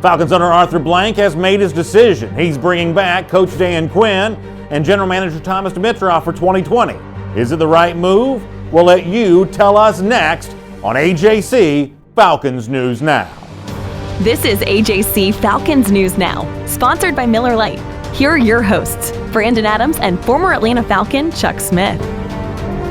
Falcons owner Arthur Blank has made his decision. He's bringing back Coach Dan Quinn and General Manager Thomas Dimitroff for 2020. Is it the right move? We'll let you tell us next on AJC Falcons News Now. This is AJC Falcons News Now, sponsored by Miller Lite. Here are your hosts, Brandon Adams and former Atlanta Falcon Chuck Smith.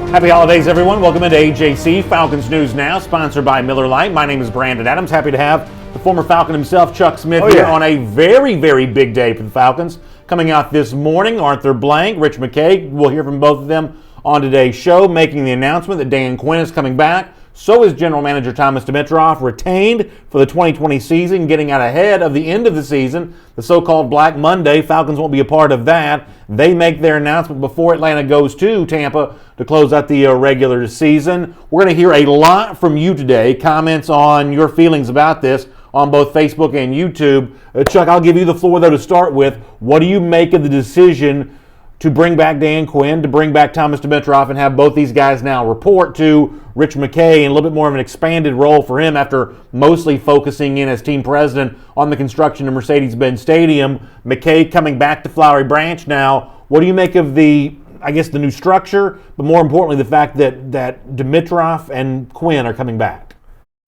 Happy holidays, everyone. Welcome into AJC Falcons News Now, sponsored by Miller Lite. My name is Brandon Adams. Happy to have the former Falcon himself, Chuck Smith, here on a very, very big day for the Falcons. Coming out this morning, Arthur Blank, Rich McKay. We'll hear from both of them on today's show, making the announcement that Dan Quinn is coming back. So is General Manager Thomas Dimitroff, retained for the 2020 season, getting out ahead of the end of the season. The so-called Black Monday, Falcons won't be a part of that. They make their announcement before Atlanta goes to Tampa to close out the regular season. We're going to hear a lot from you today, comments on your feelings about this on both Facebook and YouTube. Chuck, I'll give you the floor, though, to start with. What do you make of the decision to bring back Dan Quinn, to bring back Thomas Dimitroff, and have both these guys now report to Rich McKay, and a little bit more of an expanded role for him after mostly focusing in as team president on the construction of Mercedes-Benz Stadium? McKay coming back to Flowery Branch now. What do you make of the new structure, but more importantly, the fact that Dimitroff and Quinn are coming back?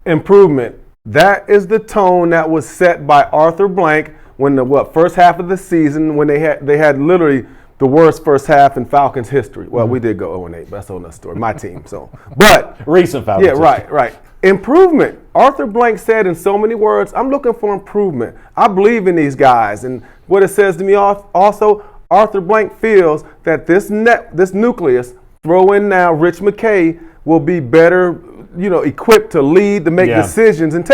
Improvement. That is the tone that was set by Arthur Blank when the first half of the season, when they had literally the worst first half in Falcons history. Well, we did go 0-8, but that's a whole nother story. My team, but recent Falcons. Yeah, right. Improvement. Arthur Blank said in so many words, I'm looking for improvement. I believe in these guys, and what it says to me also, Arthur Blank feels that this nucleus, throw in now Rich McKay, will be better, equipped to lead, to make decisions, and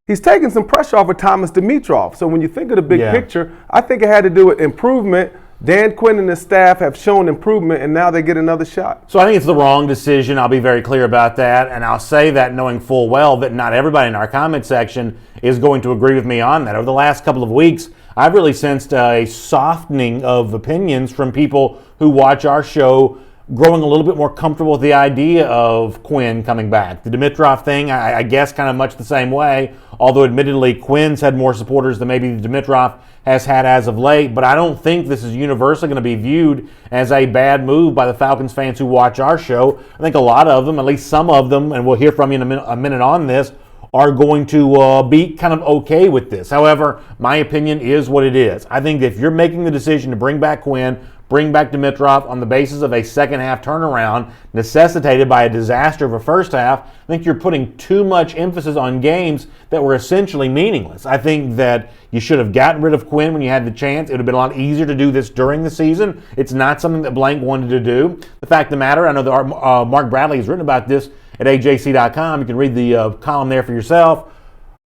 he's taking some pressure off of Thomas Dimitroff. So when you think of the big picture, I think it had to do with improvement. Dan Quinn and his staff have shown improvement, and now they get another shot. So I think it's the wrong decision. I'll be very clear about that, and I'll say that knowing full well that not everybody in our comment section is going to agree with me on that. Over the last couple of weeks, I've really sensed a softening of opinions from people who watch our show, growing a little bit more comfortable with the idea of Quinn coming back. The Dimitroff thing, I guess, kind of much the same way, although admittedly Quinn's had more supporters than maybe Dimitroff has had as of late, but I don't think this is universally going to be viewed as a bad move by the Falcons fans who watch our show. I think a lot of them, at least some of them, and we'll hear from you in a minute on this, are going to be kind of okay with this. However, my opinion is what it is. I think if you're making the decision to bring back Quinn, bring back Dimitroff on the basis of a second half turnaround necessitated by a disaster of a first half, I think you're putting too much emphasis on games that were essentially meaningless. I think that you should have gotten rid of Quinn when you had the chance. It would have been a lot easier to do this during the season. It's not something that Blank wanted to do. The fact of the matter, I know that Mark Bradley has written about this at AJC.com. You can read the column there for yourself.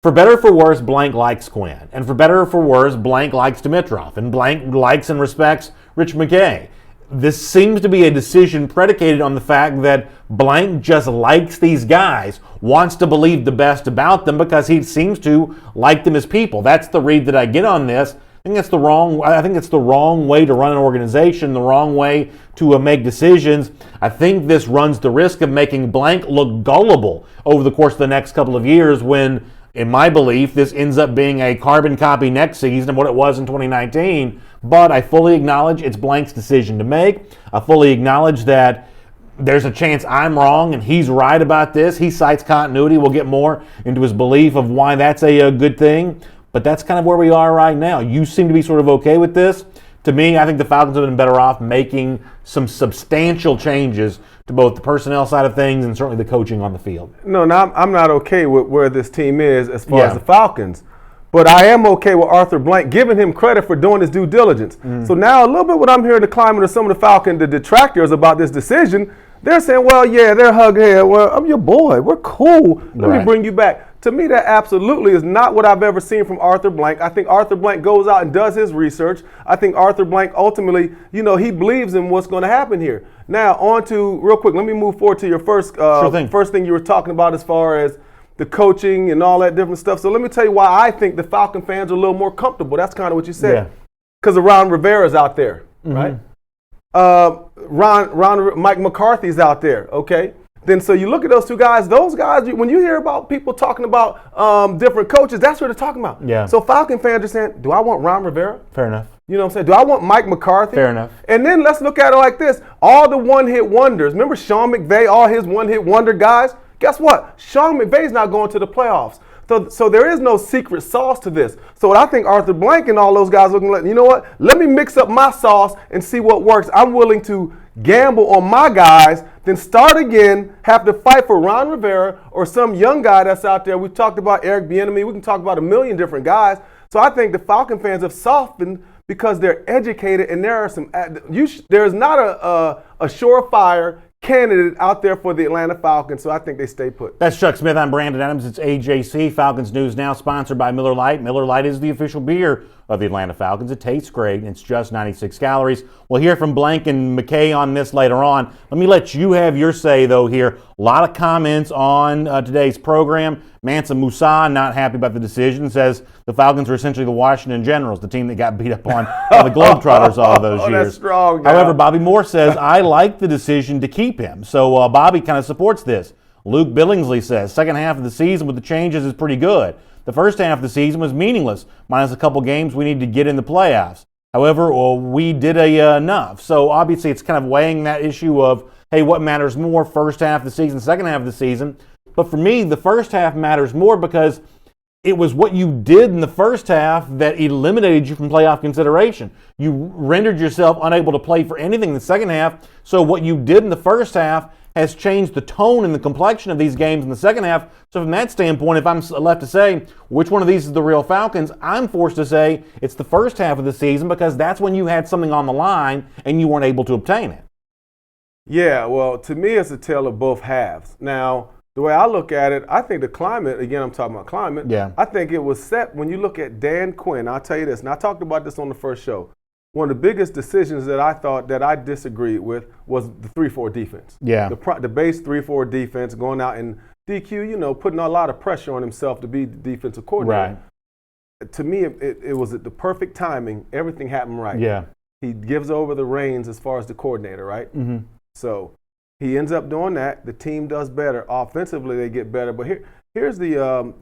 For better or for worse, Blank likes Quinn. And for better or for worse, Blank likes Dimitroff. And Blank likes and respects Rich McKay. This seems to be a decision predicated on the fact that Blank just likes these guys, wants to believe the best about them because he seems to like them as people. That's the read that I get on this. I think it's the wrong way to run an organization, the wrong way to make decisions. I think this runs the risk of making Blank look gullible over the course of the next couple of years when, in my belief, this ends up being a carbon copy next season of what it was in 2019. But I fully acknowledge it's Blank's decision to make. I fully acknowledge that there's a chance I'm wrong and he's right about this. He cites continuity. We'll get more into his belief of why that's a good thing. But that's kind of where we are right now. You seem to be sort of okay with this. To me, I think the Falcons have been better off making some substantial changes to both the personnel side of things and certainly the coaching on the field. No, I'm not okay with where this team is as far as the Falcons. But I am okay with Arthur Blank giving him credit for doing his due diligence. So now a little bit what I'm hearing the climate of some of the Falcon, the detractors about this decision, they're saying, well, yeah, they're hugging here. Well, I'm your boy. We're cool. Let me bring you back. To me, that absolutely is not what I've ever seen from Arthur Blank. I think Arthur Blank goes out and does his research. I think Arthur Blank ultimately, he believes in what's going to happen here. Now, on to, real quick, let me move forward to your first thing you were talking about as far as the coaching and all that different stuff. So let me tell you why I think the Falcon fans are a little more comfortable. That's kind of what you said. Because Ron Rivera's out there, right? Mike McCarthy's out there, okay? then so you look at those two guys, when you hear about people talking about different coaches, that's what they're talking about. Yeah. So Falcon fans are saying, do I want Ron Rivera? Fair enough. You know what I'm saying? Do I want Mike McCarthy? Fair enough. And then let's look at it like this. All the one-hit wonders. Remember Sean McVay, all his one-hit wonder guys? Guess what? Sean McVay's not going to the playoffs. So there is no secret sauce to this. So what I think Arthur Blank and all those guys looking like, you know what? Let me mix up my sauce and see what works. I'm willing to gamble on my guys, then start again, have to fight for Ron Rivera or some young guy that's out there. We talked about Eric Bieniemy. We can talk about a million different guys. So I think the Falcon fans have softened because they're educated, and there are there's not a surefire candidate out there for the Atlanta Falcons, so I think they stay put. That's Chuck Smith. I'm Brandon Adams. It's AJC, Falcons News Now, sponsored by Miller Lite. Miller Lite is the official beer of the Atlanta Falcons. It tastes great, and it's just 96 calories. We'll hear from Blank and McKay on this later on. Let me let you have your say, though, here. A lot of comments on today's program. Mansa Musa, not happy about the decision, says the Falcons are essentially the Washington Generals, the team that got beat up on by the Globetrotters all those years. That's strong, yeah. However, Bobby Moore says, I like the decision to keep him. So Bobby kind of supports this. Luke Billingsley says, second half of the season with the changes is pretty good. The first half of the season was meaningless, minus a couple games we need to get in the playoffs. However, we did enough. So obviously it's kind of weighing that issue of, hey, what matters more, first half of the season, second half of the season. But for me, the first half matters more because it was what you did in the first half that eliminated you from playoff consideration. You rendered yourself unable to play for anything in the second half. So what you did in the first half has changed the tone and the complexion of these games in the second half. So from that standpoint, if I'm left to say which one of these is the real Falcons, I'm forced to say it's the first half of the season because that's when you had something on the line and you weren't able to obtain it. Yeah, well, to me, it's a tale of both halves. Now, the way I look at it, I think the climate, again, I'm talking about climate, yeah. I think it was set when you look at Dan Quinn. I'll tell you this, and I talked about this on the first show. One of the biggest decisions that I thought that I disagreed with was the 3-4 defense. Yeah. The base 3-4 defense, going out and DQ, putting a lot of pressure on himself to be the defensive coordinator. Right. To me, it was the perfect timing. Everything happened right. Yeah. He gives over the reins as far as the coordinator, right? Mm-hmm. So he ends up doing that. The team does better. Offensively, they get better. But here's the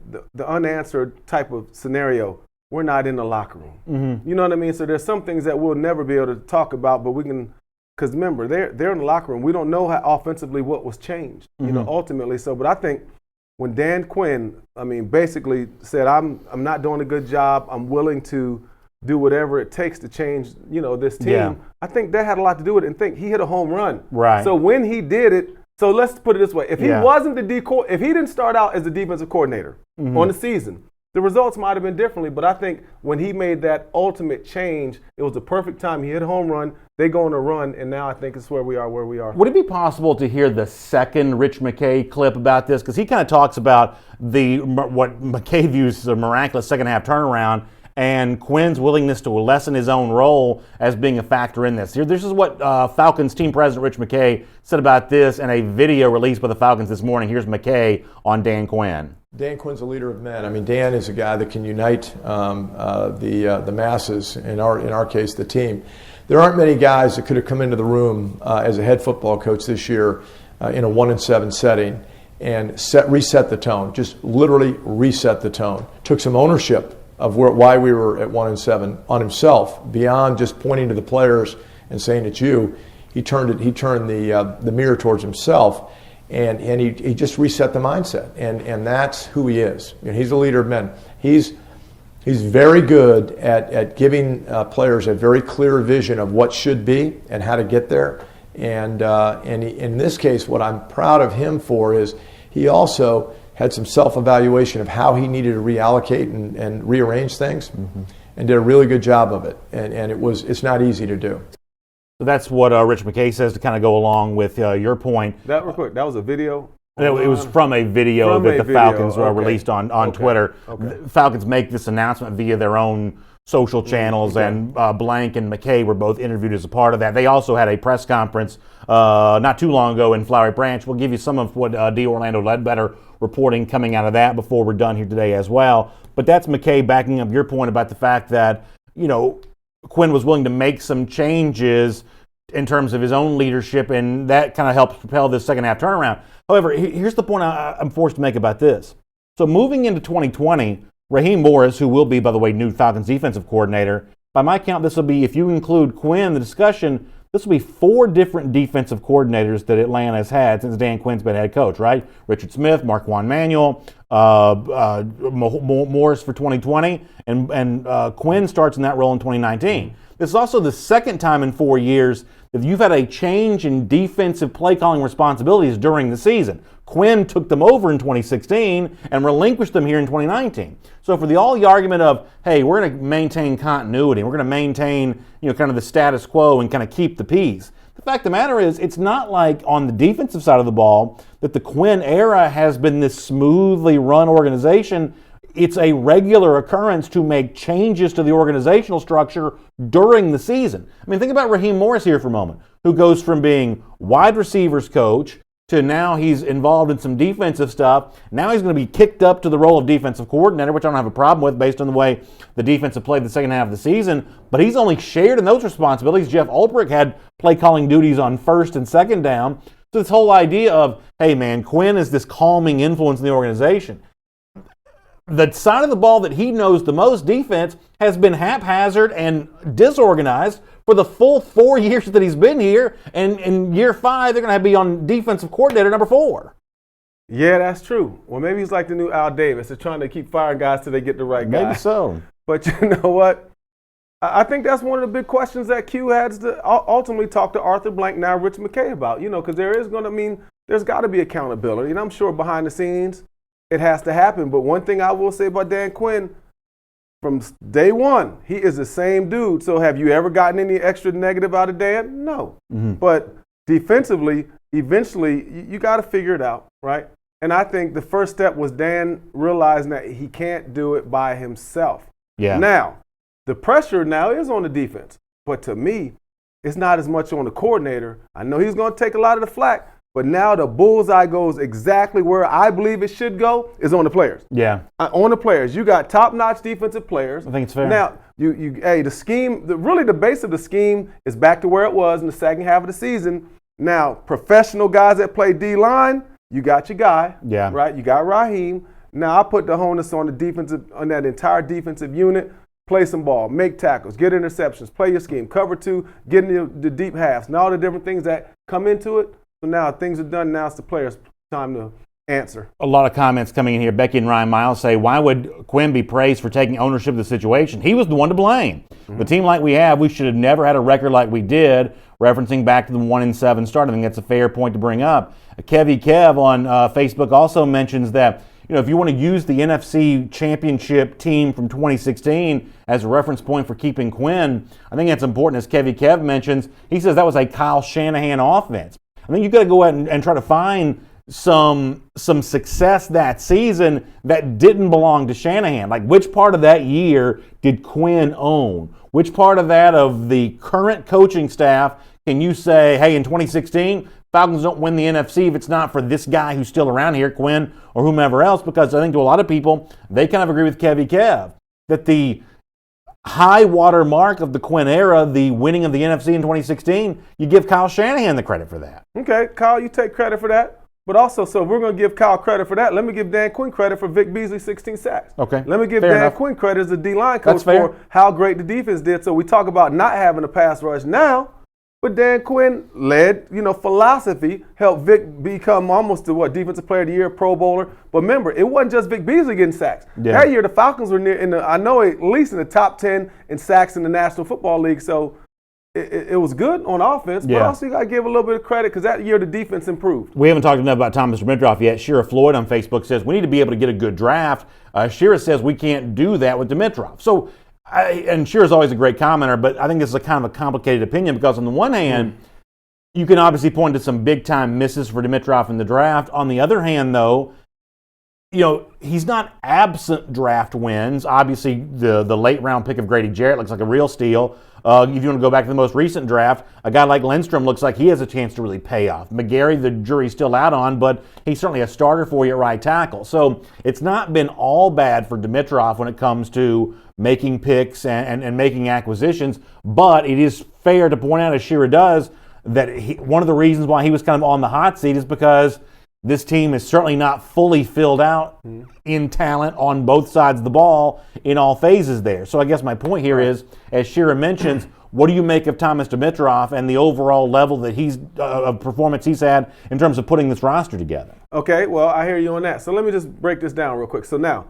unanswered type of scenario. We're not in the locker room. Mm-hmm. You know what I mean? So there's some things that we'll never be able to talk about, but we can, because remember, they're in the locker room. We don't know how offensively what was changed, ultimately. So, but I think when Dan Quinn, basically said, I'm not doing a good job. I'm willing to do whatever it takes to change, this team. Yeah. I think that had a lot to do with it. And he hit a home run. Right. So when he did it, so let's put it this way: if he wasn't if he didn't start out as the defensive coordinator on the season, the results might have been differently. But I think when he made that ultimate change, it was the perfect time. He hit a home run. They go on a run, and now I think it's where we are. Would it be possible to hear the second Rich McKay clip about this? Because he kind of talks about what McKay views as a miraculous second half turnaround, and Quinn's willingness to lessen his own role as being a factor in this. This is what Falcons team president Rich McKay said about this in a video released by the Falcons this morning. Here's McKay on Dan Quinn. Dan Quinn's a leader of men. Dan is a guy that can unite the masses, in our case, the team. There aren't many guys that could have come into the room as a head football coach this year in a 1-7 setting and reset the tone, just literally reset the tone. Took some ownership of why we were at 1-7 on himself, beyond just pointing to the players and saying it's you. He turned the mirror towards himself, and he just reset the mindset, and that's who he is. He's a leader of men. He's very good at giving players a very clear vision of what should be and how to get there. And in this case, what I'm proud of him for is he also had some self-evaluation of how he needed to reallocate and rearrange things, and did a really good job of it. And it's not easy to do. So that's what Rich McKay says to kind of go along with your point. That real quick, that was a video? It was from a video that the Falcons released on Twitter. Okay. The Falcons make this announcement via their own social channels, and Blank and McKay were both interviewed as a part of that. They also had a press conference not too long ago in Flowery Branch. We'll give you some of what D. Orlando Ledbetter reporting coming out of that before we're done here today as well. But that's McKay backing up your point about the fact that, Quinn was willing to make some changes in terms of his own leadership, and that kind of helps propel this second half turnaround. However, here's the point I'm forced to make about this. So moving into 2020, Raheem Morris, who will be, by the way, new Falcons defensive coordinator, by my count, this will be, if you include Quinn in the discussion, this will be 4 different defensive coordinators that Atlanta has had since Dan Quinn's been head coach, right? Richard Smith, Marquand Manuel, Morris for 2020, and Quinn starts in that role in 2019. This is also the second time in 4 years that you've had a change in defensive play calling responsibilities during the season. Quinn took them over in 2016 and relinquished them here in 2019. So for the argument of, hey, we're going to maintain continuity, we're going to maintain, kind of the status quo and kind of keep the peace. The fact of the matter is, it's not like on the defensive side of the ball that the Quinn era has been this smoothly run organization. It's a regular occurrence to make changes to the organizational structure during the season. I mean, think about Raheem Morris here for a moment, who goes from being wide receivers coach to now he's involved in some defensive stuff. Now he's going to be kicked up to the role of defensive coordinator, which I don't have a problem with based on the way the defense have played the second half of the season. But he's only shared in those responsibilities. Jeff Ulbrich had play calling duties on first and second down. So this whole idea of, hey man, Quinn is this calming influence in the organization. The side of the ball that he knows the most, defense, has been haphazard and disorganized for the full 4 years that he's been here. And in year 5, they're going to be on defensive coordinator number 4. Yeah, that's true. Well, maybe he's like the new Al Davis. They're trying to keep firing guys till they get the right guy. Maybe so. But you know what? I think that's one of the big questions that Q has to ultimately talk to Arthur Blank, now Rich McKay, about. Because there's got to be accountability. And I'm sure behind the scenes, it has to happen. But one thing I will say about Dan Quinn, from day one, he is the same dude. So have you ever gotten any extra negative out of Dan? No. Mm-hmm. But defensively, eventually, you got to figure it out, right? And I think the first step was Dan realizing that he can't do it by himself. Yeah. Now, the pressure now is on the defense. But to me, it's not as much on the coordinator. I know he's going to take a lot of the flack. But now the bullseye goes exactly where I believe it should go, is on the players. Yeah. On the players. You got top-notch defensive players. I think it's fair. Now, the scheme, really the base of the scheme is back to where it was in the second half of the season. Now, professional guys that play D-line, you got your guy. Yeah. Right? You got Raheem. Now, I put the onus on that entire defensive unit. Play some ball, make tackles, get interceptions, play your scheme, cover 2, get in the deep halves, and all the different things that come into it. So now things are done. Now it's the players' time to answer. A lot of comments coming in here. Becky and Ryan Miles say, why would Quinn be praised for taking ownership of the situation? He was the one to blame. Mm-hmm. The team like we have, we should have never had a record like we did, referencing back to the 1-7 start. I think that's a fair point to bring up. Kev on Facebook also mentions that, if you want to use the NFC Championship team from 2016 as a reference point for keeping Quinn, I think that's important. As Kev mentions, he says that was a Kyle Shanahan offense. I think you've got to go out and try to find some success that season that didn't belong to Shanahan. Like, which part of that year did Quinn own? Which part of that of the current coaching staff can you say, hey, in 2016, Falcons don't win the NFC if it's not for this guy who's still around here, Quinn or whomever else? Because I think to a lot of people, they kind of agree with Kev that the high water mark of the Quinn era, the winning of the NFC in 2016, you give Kyle Shanahan the credit for that. Okay, Kyle, you take credit for that. But also, so if we're going to give Kyle credit for that, let me give Dan Quinn credit for Vic Beasley's 16 sacks. Okay. Let me give Fair Dan enough. Quinn credit as a D-line coach for how great the defense did. So we talk about not having a pass rush now, but Dan Quinn led, philosophy, helped Vic become almost the Defensive Player of the Year, Pro Bowler. But remember, it wasn't just Vic Beasley getting sacks. Yeah. That year, the Falcons were at least in the top 10 in sacks in the National Football League. So it was good on offense, but also you got to give a little bit of credit because that year the defense improved. We haven't talked enough about Thomas Dimitroff yet. Shira Floyd on Facebook says we need to be able to get a good draft. Shira says we can't do that with Dimitroff. So, and Shira's always a great commenter, but I think this is a kind of a complicated opinion because on the one hand, you can obviously point to some big-time misses for Dimitroff in the draft. On the other hand, though, he's not absent draft wins. Obviously, the late round pick of Grady Jarrett looks like a real steal. If you want to go back to the most recent draft, a guy like Lindstrom looks like he has a chance to really pay off. McGarry, the jury's still out on, but he's certainly a starter for you at right tackle. So it's not been all bad for Dimitroff when it comes to making picks and making acquisitions, but it is fair to point out, as Shearer does, that one of the reasons why he was kind of on the hot seat is because this team is certainly not fully filled out in talent on both sides of the ball in all phases there. So I guess my point here is, as Shearer mentions, what do you make of Thomas Dimitroff and the overall level that of performance he's had in terms of putting this roster together? Okay, well, I hear you on that. So let me just break this down real quick. So now,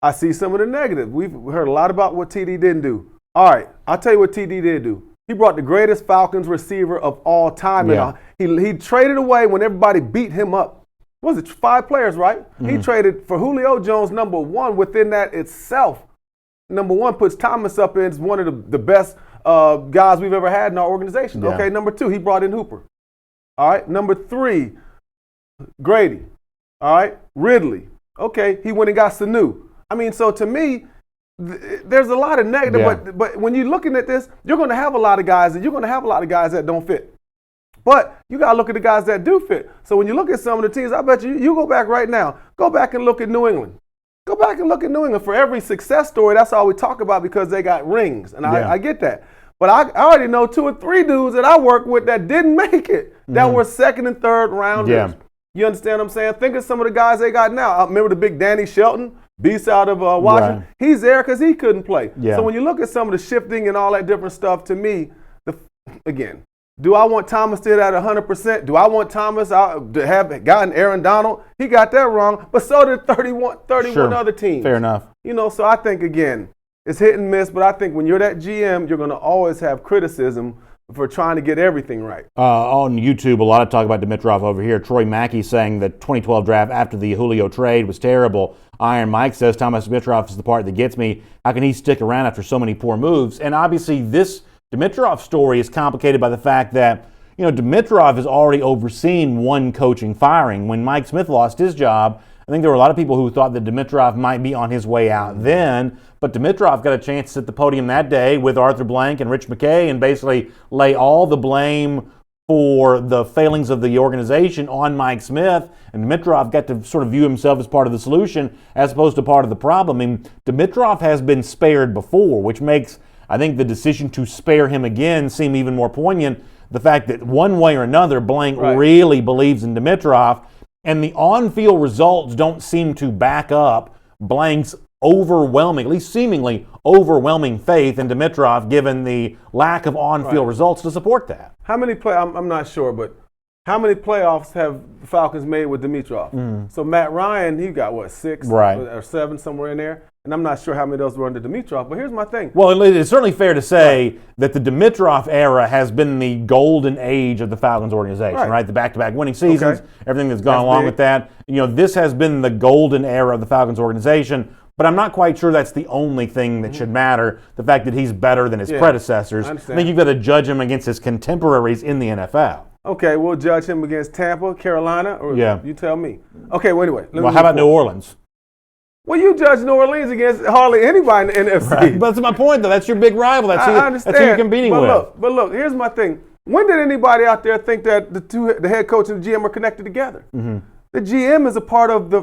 I see some of the negative. We've heard a lot about what TD didn't do. All right, I'll tell you what TD did do. He brought the greatest Falcons receiver of all time. Yeah. He traded away when everybody beat him up. Was it 5 players, right? Mm-hmm. He traded for Julio Jones, number 1. Within that itself, number 1 puts Thomas up as one of the best guys we've ever had in our organization. Yeah. Okay, number 2, he brought in Hooper. All right, number 3, Grady. All right, Ridley. Okay, he went and got Sanu. I mean, so to me, there's a lot of negative, but when you're looking at this, you're going to have a lot of guys, and you're going to have a lot of guys that don't fit. But you got to look at the guys that do fit. So when you look at some of the teams, I bet you go back right now. Go back and look at New England. Go back and look at New England. For every success story, that's all we talk about because they got rings. And I get that. But I already know 2 or 3 dudes that I work with that didn't make it, that were 2nd and 3rd rounders. Yeah. You understand what I'm saying? Think of some of the guys they got now. I remember the big Danny Shelton, beast out of Washington. Right. He's there because he couldn't play. Yeah. So when you look at some of the shifting and all that different stuff, to me, again, do I want Thomas to hit at 100%? Do I want Thomas to have gotten Aaron Donald? He got that wrong, but so did 31 Sure. other teams. Fair enough. So I think, again, it's hit and miss, but I think when you're that GM, you're going to always have criticism for trying to get everything right. On YouTube, a lot of talk about Dimitroff over here. Troy Mackey saying the 2012 draft after the Julio trade was terrible. Iron Mike says Thomas Dimitroff is the part that gets me. How can he stick around after so many poor moves? And obviously this Dimitroff story is complicated by the fact that, Dimitroff has already overseen one coaching firing. When Mike Smith lost his job, I think there were a lot of people who thought that Dimitroff might be on his way out then, but Dimitroff got a chance to sit at the podium that day with Arthur Blank and Rich McKay and basically lay all the blame for the failings of the organization on Mike Smith, and Dimitroff got to sort of view himself as part of the solution as opposed to part of the problem. I mean, Dimitroff has been spared before, which makes, I think, the decision to spare him again seem even more poignant. The fact that one way or another, Blank really believes in Dimitroff, and the on-field results don't seem to back up Blank's overwhelming, at least seemingly overwhelming faith in Dimitroff, given the lack of on-field results to support that. How many I'm not sure, but how many playoffs have the Falcons made with Dimitroff? So Matt Ryan, he got 6 or 7, somewhere in there. And I'm not sure how many of those were under Dimitroff, but here's my thing. Well, it's certainly fair to say that the Dimitroff era has been the golden age of the Falcons organization, right? The back-to-back winning seasons, everything that's gone along with that. This has been the golden era of the Falcons organization, but I'm not quite sure that's the only thing that should matter, the fact that he's better than his predecessors. I think you've got to judge him against his contemporaries in the NFL. Okay, we'll judge him against Tampa, Carolina, or you tell me. Okay, well, anyway. Well, how about New Orleans? Well, you judge New Orleans against hardly anybody in the NFC. Right. But that's my point, though. That's your big rival. That's I understand. That's who you're competing with. But look, here's my thing. When did anybody out there think that the head coach and the GM are connected together? Mm-hmm. The GM is a part of the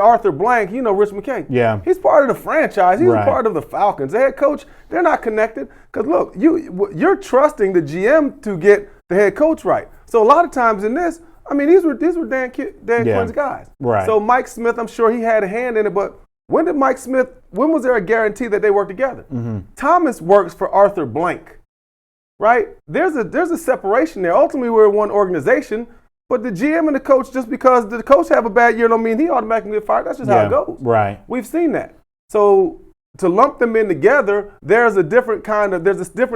Arthur Blank, Rich McKay. Yeah. He's part of the franchise. He's a part of the Falcons. The head coach, they're not connected. Because look, you're trusting the GM to get the head coach right. So a lot of times in this, I mean, these were Dan Quinn's guys. Right. So Mike Smith, I'm sure he had a hand in it, but when was there a guarantee that they worked together? Mm-hmm. Thomas works for Arthur Blank, right? There's a separation there. Ultimately, we're one organization, but the GM and the coach, just because the coach have a bad year don't mean he automatically get fired. That's just how it goes. Right. We've seen that. So to lump them in together, there's a different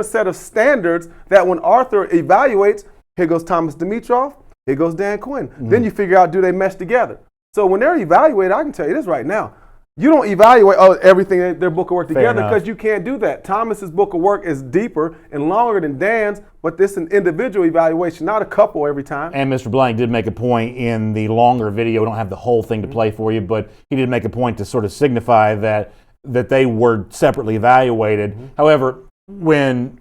set of standards that when Arthur evaluates, here goes Thomas Dimitroff, here goes Dan Quinn. Mm-hmm. Then you figure out, do they mesh together? So when they're evaluated, I can tell you this right now, you don't evaluate everything their book of work together because you can't do that. Thomas's book of work is deeper and longer than Dan's, but this is an individual evaluation, not a couple every time. And Mr. Blank did make a point in the longer video. We don't have the whole thing to play for you, but he did make a point to sort of signify that they were separately evaluated. However, when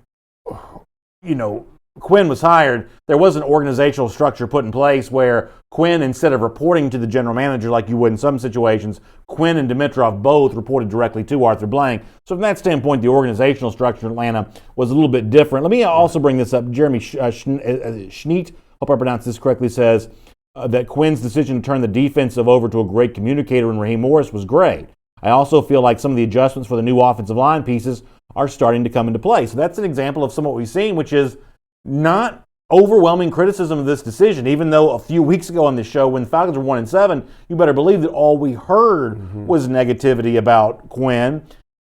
Quinn was hired, there was an organizational structure put in place where Quinn, instead of reporting to the general manager like you would in some situations, Quinn and Dimitroff both reported directly to Arthur Blank. So from that standpoint, the organizational structure in Atlanta was a little bit different. Let me also bring this up. Jeremy Schneet, hope I pronounced this correctly, says that Quinn's decision to turn the defensive over to a great communicator in Raheem Morris was great. I also feel like some of the adjustments for the new offensive line pieces are starting to come into play. So that's an example of some of what we've seen, which is not overwhelming criticism of this decision, even though a few weeks ago on this show when the Falcons were 1-7, you better believe that all we heard was negativity about Quinn.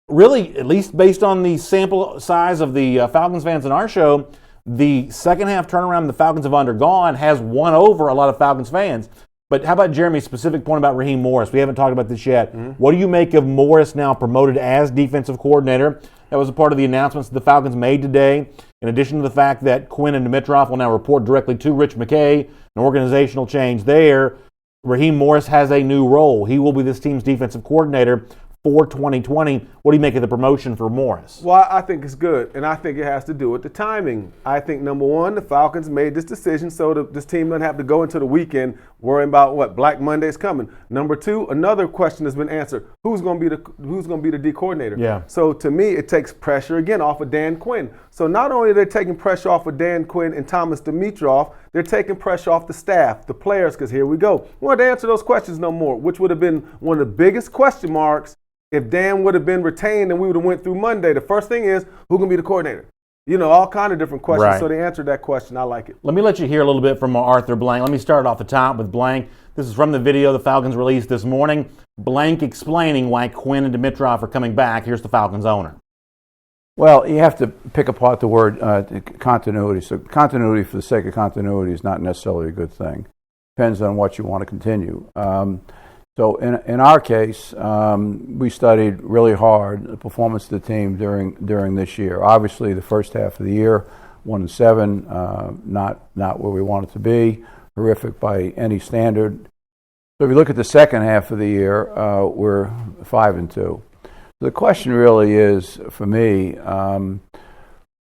Really, at least based on the sample size of the Falcons fans in our show, the second half turnaround the Falcons have undergone has won over a lot of Falcons fans. But how about Jeremy's specific point about Raheem Morris? We haven't talked about this yet. What do you make of Morris now promoted as defensive coordinator? That was a part of the announcements that the Falcons made today. In addition to the fact that Quinn and Dimitroff will now report directly to Rich McKay, an organizational change there, Raheem Morris has a new role. He will be this team's defensive coordinator for 2020. What do you make of the promotion for Morris? Well, I think it's good, and I think it has to do with the timing. I think, number one, the Falcons made this decision so this team doesn't have to go into the weekend worrying about Black Monday's coming. Number two, another question has been answered. Who's going to be the D coordinator? Yeah. So to me, it takes pressure, again, off of Dan Quinn. So not only are they taking pressure off of Dan Quinn and Thomas Dimitroff, they're taking pressure off the staff, the players, because here we go. We want to answer those questions no more, which would have been one of the biggest question marks if Dan would have been retained and we would have went through Monday. The first thing is, who's going to be the coordinator? All kind of different questions. Right. So they answered that question. I like it. Let me let you hear a little bit from Arthur Blank. Let me start off the top with Blank. This is from the video the Falcons released this morning. Blank explaining why Quinn and Dimitroff are coming back. Here's the Falcons owner. Well, you have to pick apart the word continuity. So continuity for the sake of continuity is not necessarily a good thing. Depends on what you want to continue. So in our case, we studied really hard the performance of the team during this year. Obviously, the first half of the year, 1-7, not where we want it to be, horrific by any standard. So if you look at the second half of the year, we're 5-2. The question really is, for me,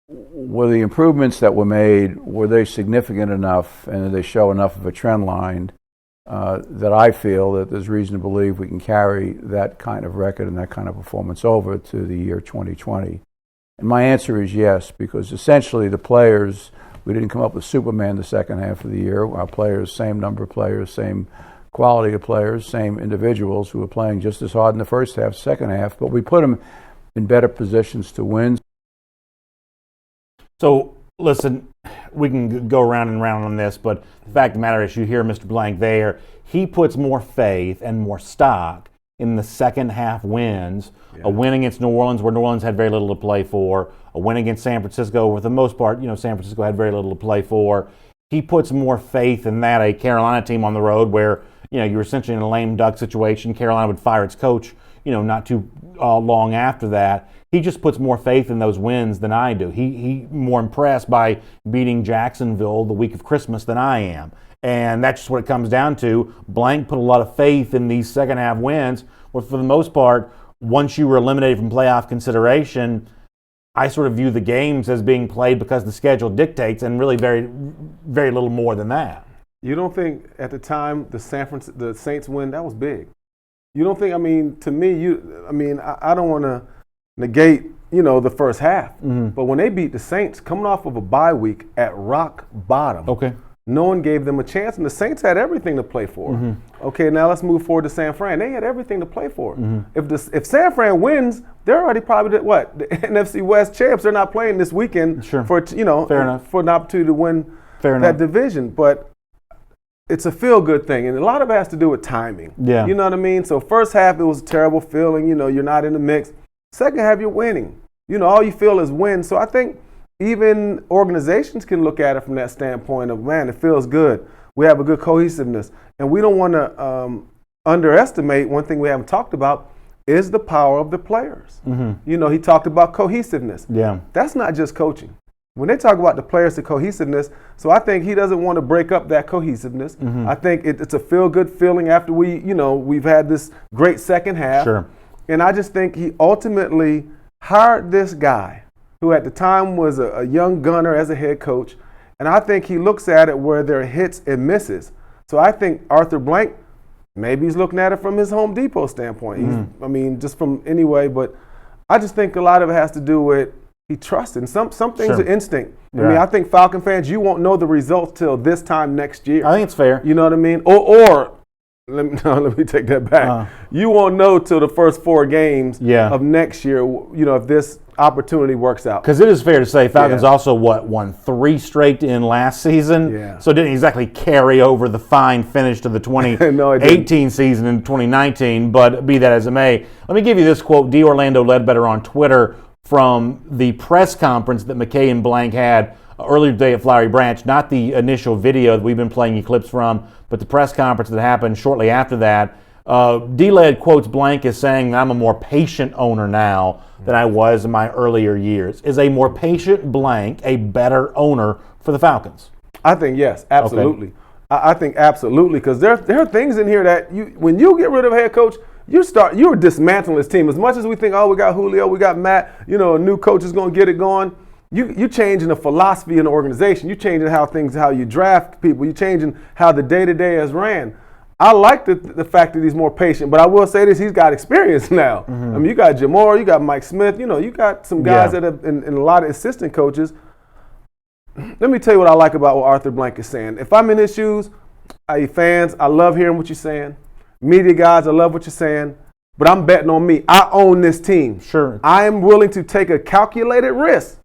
were the improvements that were made, were they significant enough and did they show enough of a trend line that I feel that there's reason to believe we can carry that kind of record and that kind of performance over to the year 2020? And my answer is yes, because essentially the players, we didn't come up with Superman the second half of the year. Our players, same number of players, same quality of players, same individuals who were playing just as hard in the first half, second half, but we put them in better positions to win. So, listen, we can go round and round on this, but the fact of the matter is you hear Mr. Blank there. He puts more faith and more stock in the second half wins. Yeah. A win against New Orleans where New Orleans had very little to play for. A win against San Francisco where, for the most part, San Francisco had very little to play for. He puts more faith in that. A Carolina team on the road where, you're essentially in a lame duck situation. Carolina would fire its coach, not too long after that. He just puts more faith in those wins than I do. He more impressed by beating Jacksonville the week of Christmas than I am. And that's just what it comes down to. Blank put a lot of faith in these second half wins, where for the most part, once you were eliminated from playoff consideration, I sort of view the games as being played because the schedule dictates, and really very, very little more than that. You don't think at the time the Saints win, that was big? You don't think, to me, I don't want to negate, the first half. Mm-hmm. But when they beat the Saints, coming off of a bye week at rock bottom, okay, no one gave them a chance, and the Saints had everything to play for. Mm-hmm. Okay, now let's move forward to San Fran. They had everything to play for. Mm-hmm. If San Fran wins, they're already probably the NFC West champs. They're not playing this weekend for Fair enough. For an opportunity to win Fair that enough. division. But it's a feel-good thing, and a lot of it has to do with timing. Yeah. You know what I mean? So first half, it was a terrible feeling. You're not in the mix. Second half, you're winning. All you feel is win. So I think even organizations can look at it from that standpoint of, man, it feels good. We have a good cohesiveness. And we don't want to underestimate one thing we haven't talked about. is the power of the players. You know, he talked about cohesiveness. Yeah. That's not just coaching. When they talk about the players, the cohesiveness, so I think he doesn't want to break up that cohesiveness. I think it's a feel-good feeling after we've had this great second half. Sure. And I just think he ultimately hired this guy who at the time was a young gunner as a head coach. And I think he looks at it where there are hits and misses. So I think Arthur Blank, maybe he's looking at it from his Home Depot standpoint. I mean, just from anyway, but I just think a lot of it has to do with he trusted. And some things are instinct. I mean, I think Falcon fans, you won't know the results till this time next year. I think it's fair. You know what I mean? Or let me take that back. You won't know till the first 4 games of next year, you know, if this opportunity works out. Because it is fair to say Falcons also, won 3 straight in last season? Yeah. So it didn't exactly carry over the fine finish to the 2018 season in 2019, but be that as it may. Let me give you this quote, D. Orlando Ledbetter on Twitter from the press conference that McKay and Blank had earlier today at Flowery Branch, not the initial video that we've been playing you clips from, but the press conference that happened shortly after that. D-Led quotes Blank as saying, I'm a more patient owner now than I was in my earlier years. Is a more patient Blank a better owner for the Falcons? I think yes, absolutely. Okay. I think absolutely, because there are things in here that when you get rid of a head coach, you're dismantling this team. As much as we think, we got Julio, we got Matt, you know, a new coach is going to get it going. You changing the philosophy in the organization. You changing how you draft people. You changing how the day-to-day is ran. I like the fact that he's more patient, but I will say this, he's got experience now. I mean, you got Jamar, you got Mike Smith, you know, you got some guys that have, and a lot of assistant coaches. Let me tell you what I like about what Arthur Blank is saying. If I'm in his shoes, fans, I love hearing what you're saying. Media guys, I love what you're saying, but I'm betting on me. I own this team. Sure. I am willing to take a calculated risk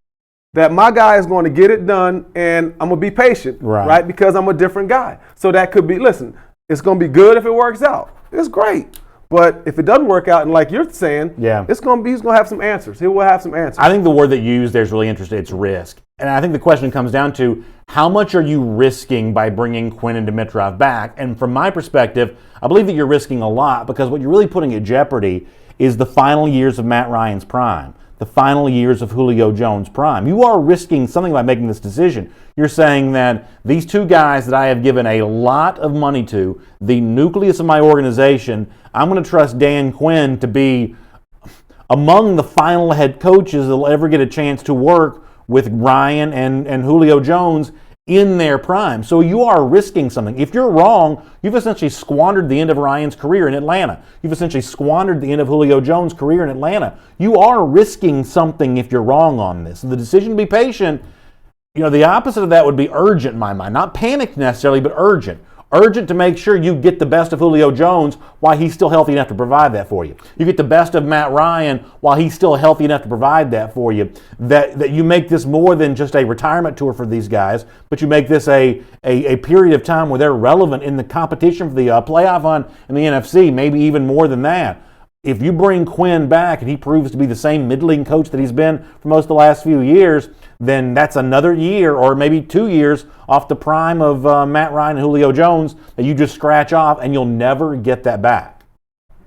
that my guy is going to get it done, and I'm going to be patient, right? Because I'm a different guy. So that could be, listen, it's going to be good if it works out. It's great. But if it doesn't work out, and like you're saying, he's going to have some answers. He will have some answers. I think the word that you used there is really interesting. It's risk. And I think the question comes down to how much are you risking by bringing Quinn and Dimitroff back? And from my perspective, I believe that you're risking a lot, because what you're really putting at jeopardy is the final years of Matt Ryan's prime, the final years of Julio Jones' prime. You are risking something by making this decision. You're saying that these 2 guys that I have given a lot of money to, the nucleus of my organization, I'm going to trust Dan Quinn to be among the final head coaches that will ever get a chance to work with Ryan and Julio Jones in their prime. So you are risking something. If you're wrong, you've essentially squandered the end of Ryan's career in Atlanta. You've essentially squandered the end of Julio Jones' career in Atlanta. You are risking something if you're wrong on this. And the decision to be patient, you know, the opposite of that would be urgent in my mind. Not panicked necessarily, but urgent. Urgent to make sure you get the best of Julio Jones while he's still healthy enough to provide that for you. You get the best of Matt Ryan while he's still healthy enough to provide that for you. That you make this more than just a retirement tour for these guys, but you make this a period of time where they're relevant in the competition for the playoff hunt in the NFC, maybe even more than that. If you bring Quinn back and he proves to be the same mid-league coach that he's been for most of the last few years, then that's another year or maybe 2 years off the prime of Matt Ryan and Julio Jones that you just scratch off, and you'll never get that back.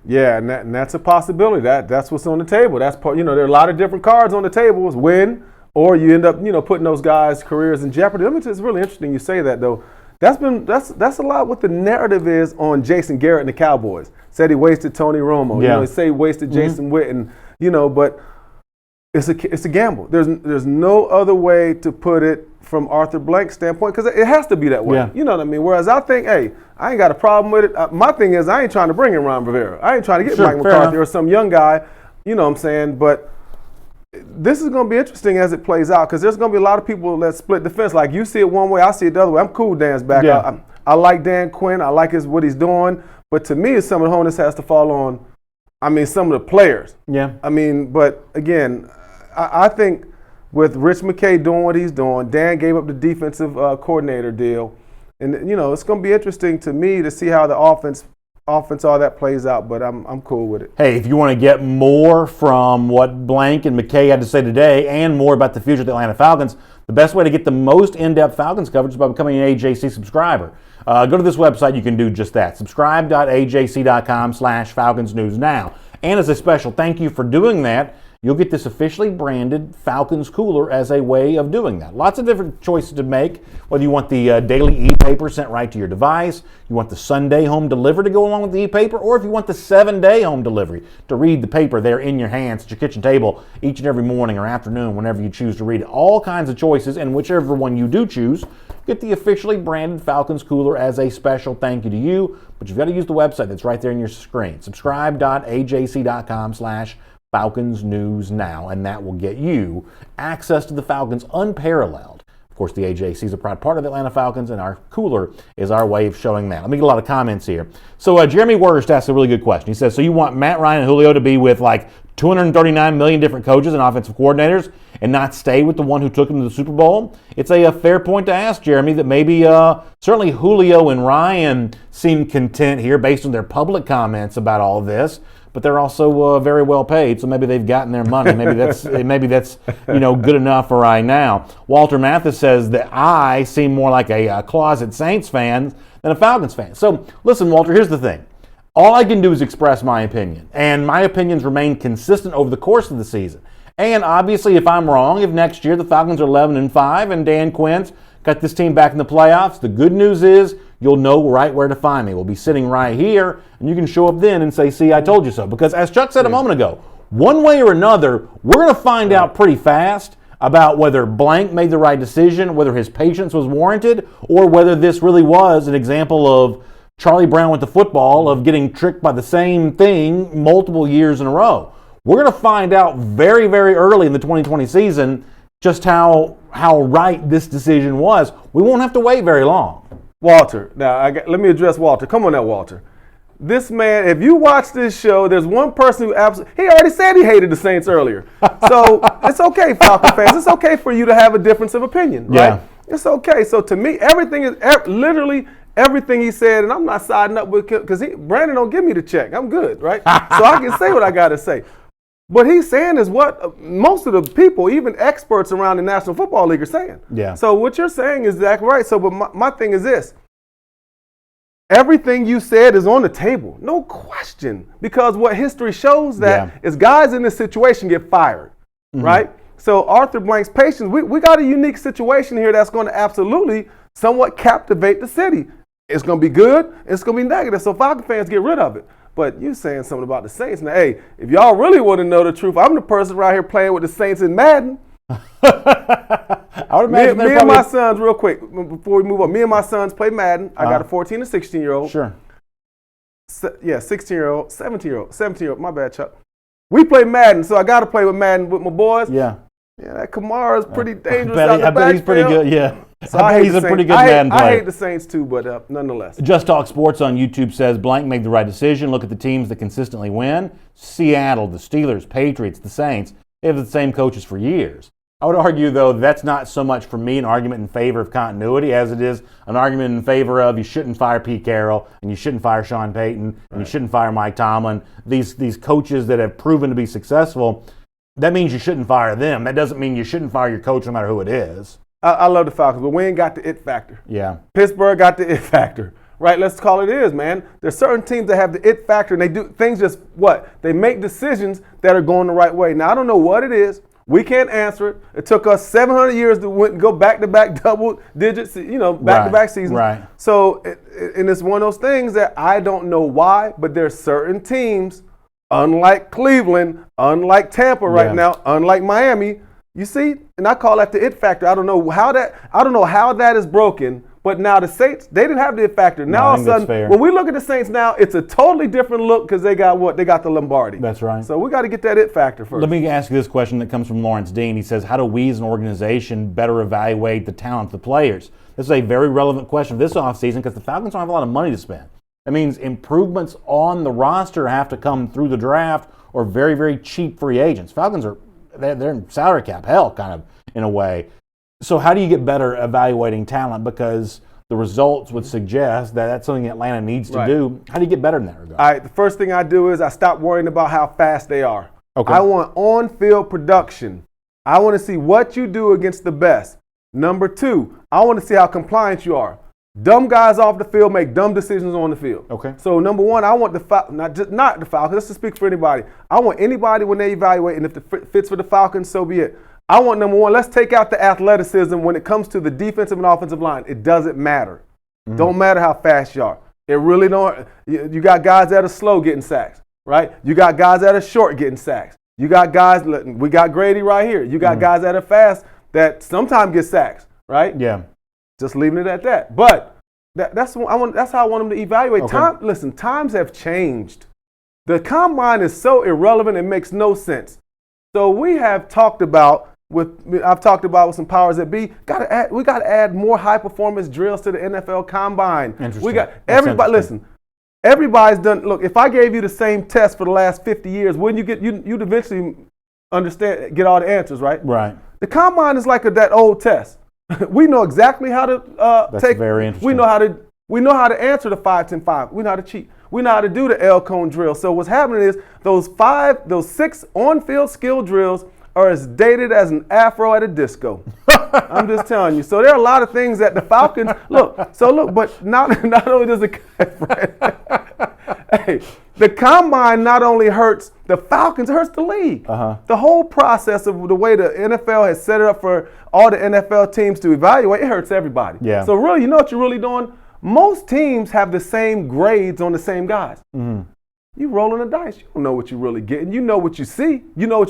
Yeah, and that's a possibility. That's what's on the table. That's part. You know, there are a lot of different cards on the table. It's win, or you end up, you know, putting those guys' careers in jeopardy. It's really interesting you say that, though. That's a lot what the narrative is on Jason Garrett and the Cowboys. Said he wasted Tony Romo. You know, he say he wasted Jason Witten. You know, but it's a gamble. There's no other way to put it from Arthur Blank's standpoint, because it has to be that way. You know what I mean? Whereas I think, hey, I ain't got a problem with it. My thing is, I ain't trying to bring in Ron Rivera. I ain't trying to get Mike McCarthy or some young guy. You know what I'm saying? But this is going to be interesting as it plays out, because there's going to be a lot of people that split the fence. Like, you see it one way, I see it the other way. I'm cool Dan's back. I like Dan Quinn. I like what he's doing. But to me, some of the onus has to fall on, some of the players. But again, I think with Rich McKay doing what he's doing, Dan gave up the defensive coordinator deal. And, you know, it's going to be interesting to me to see how the offense, all that plays out, but I'm cool with it. Hey, if you want to get more from what Blank and McKay had to say today and more about the future of the Atlanta Falcons, the best way to get the most in-depth Falcons coverage is by becoming an AJC subscriber. Go to this website. You can do just that. Subscribe.ajc.com/Falcons News Now. And as a special thank you for doing that, you'll get this officially branded Falcons cooler as a way of doing that. Lots of different choices to make, whether you want the daily e-paper sent right to your device, you want the Sunday home delivery to go along with the e-paper, or if you want the 7-day home delivery to read the paper there in your hands at your kitchen table each and every morning or afternoon whenever you choose to read it. All kinds of choices, and whichever one you do choose, get the officially branded Falcons cooler as a special thank you to you. But you've got to use the website that's right there in your screen. Subscribe.ajc.com/Falcons News Now, and that will get you access to the Falcons unparalleled. Of course, the AJC is a proud part of the Atlanta Falcons, and our cooler is our way of showing that. Let me get a lot of comments here. So Jeremy Wurst asked a really good question. He says, so you want Matt Ryan and Julio to be with like 239 million different coaches and offensive coordinators and not stay with the one who took him to the Super Bowl? It's a fair point to ask, Jeremy, that maybe certainly Julio and Ryan seem content here based on their public comments about all of this. But they're also very well paid, so maybe they've gotten their money. Maybe that's good enough for right now. Walter Mathis says that I seem more like a closet Saints fan than a Falcons fan. So listen, Walter, here's the thing. All I can do is express my opinion, and my opinions remain consistent over the course of the season. And obviously, if I'm wrong, if next year the Falcons are 11-5 and Dan Quinn's got this team back in the playoffs, the good news is you'll know right where to find me. We'll be sitting right here, and you can show up then and say, see, I told you so. Because as Chuck said a moment ago, one way or another, we're going to find out pretty fast about whether blank made the right decision, whether his patience was warranted, or whether this really was an example of Charlie Brown with the football, of getting tricked by the same thing multiple years in a row. We're going to find out very, very early in the 2020 season just how right this decision was. We won't have to wait very long. Walter, now let me address Walter. Come on now, Walter. This man, if you watch this show, there's one person who he already said he hated the Saints earlier. So it's okay, Falcon fans. It's okay for you to have a difference of opinion, right? Yeah. It's okay. So to me, everything is literally everything he said, and I'm not siding up with him because Brandon don't give me the check. I'm good, right? So I can say what I got to say. What he's saying is what most of the people, even experts around the National Football League, are saying. Yeah. So what you're saying is exactly right. So, but my thing is this. Everything you said is on the table. No question. Because what history shows that is guys in this situation get fired, right? So Arthur Blank's patience, we got a unique situation here that's going to absolutely somewhat captivate the city. It's going to be good. It's going to be negative. So Falcon fans get rid of it. But you saying something about the Saints. Now, hey, if y'all really want to know the truth, I'm the person right here playing with the Saints in Madden. I would imagine me and my sons, real quick, before we move on, me and my sons play Madden. I got a 14 and 16-year-old. Sure. 16-year-old, 17-year-old, my bad, Chuck. We play Madden, so I got to play with Madden with my boys. Yeah. Yeah, that Kamara's pretty dangerous. I bet he's pretty good, yeah. So I bet he's a pretty good Madden player. I hate the Saints too, but nonetheless. Just Talk Sports on YouTube says blank made the right decision. Look at the teams that consistently win. Seattle, the Steelers, Patriots, the Saints. They have the same coaches for years. I would argue, though, that's not so much for me an argument in favor of continuity as it is an argument in favor of you shouldn't fire Pete Carroll and you shouldn't fire Sean Payton and you shouldn't fire Mike Tomlin. These coaches that have proven to be successful, that means you shouldn't fire them. That doesn't mean you shouldn't fire your coach no matter who it is. I love the Falcons, but we ain't got the it factor. Yeah. Pittsburgh got the it factor. Right, let's call it is, man. There's certain teams that have the it factor, and they do things just They make decisions that are going the right way. Now, I don't know what it is. We can't answer it. It took us 700 years to go back-to-back double digits, back-to-back seasons. Right. So, and it's one of those things that I don't know why, but there's certain teams, unlike Cleveland, unlike Tampa right now, unlike Miami, you see, and I call that the it factor. I don't know how that is broken. But now the Saints, they didn't have the it factor. Now all of a sudden, when we look at the Saints now, it's a totally different look because they got what? They got the Lombardi. That's right. So we got to get that it factor first. Let me ask you this question that comes from Lawrence Dean. He says, how do we as an organization better evaluate the talent of the players? This is a very relevant question this offseason because the Falcons don't have a lot of money to spend. That means improvements on the roster have to come through the draft or very, very cheap free agents. Falcons they're in salary cap hell, kind of, in a way. So how do you get better evaluating talent? Because the results would suggest that that's something Atlanta needs to do. How do you get better in that regard? All right, the first thing I do is I stop worrying about how fast they are. Okay. I want on-field production. I want to see what you do against the best. Number two, I want to see how compliant you are. Dumb guys off the field make dumb decisions on the field. Okay. So number one, I want not the Falcons. Let's just speak for anybody. I want anybody when they evaluate, and if it fits for the Falcons, so be it. I want number one. Let's take out the athleticism when it comes to the defensive and offensive line. It doesn't matter. Don't matter how fast you are. It really don't. You got guys that are slow getting sacks, right? You got guys that are short getting sacks. You got guys. We got Grady right here. You got guys that are fast that sometimes get sacks, right? Yeah. Just leaving it at that. But that's how I want them to evaluate. Okay. Times have changed. The combine is so irrelevant, it makes no sense. So we have talked about I've talked about with some powers that be. We got to add more high performance drills to the NFL combine. Interesting. We got everybody. Listen, everybody's done. Look, if I gave you the same test for the last 50 years, wouldn't you'd eventually get all the answers, right? Right. The combine is like that old test. We know exactly how to That's very interesting. We know how to answer the 5-10-5. We know how to cheat. We know how to do the L cone drill. So what's happening is those 6 on-field skill drills are as dated as an afro at a disco. I'm just telling you. So there are a lot of things that the Falcons look. But not only does the combine not only hurts the Falcons, it hurts the league. The whole process of the way the NFL has set it up for all the NFL teams to evaluate, it hurts everybody. Yeah. So really, you know what you're really doing? Most teams have the same grades on the same guys. You rolling the dice. You don't know what you're really getting. You know what you see. You know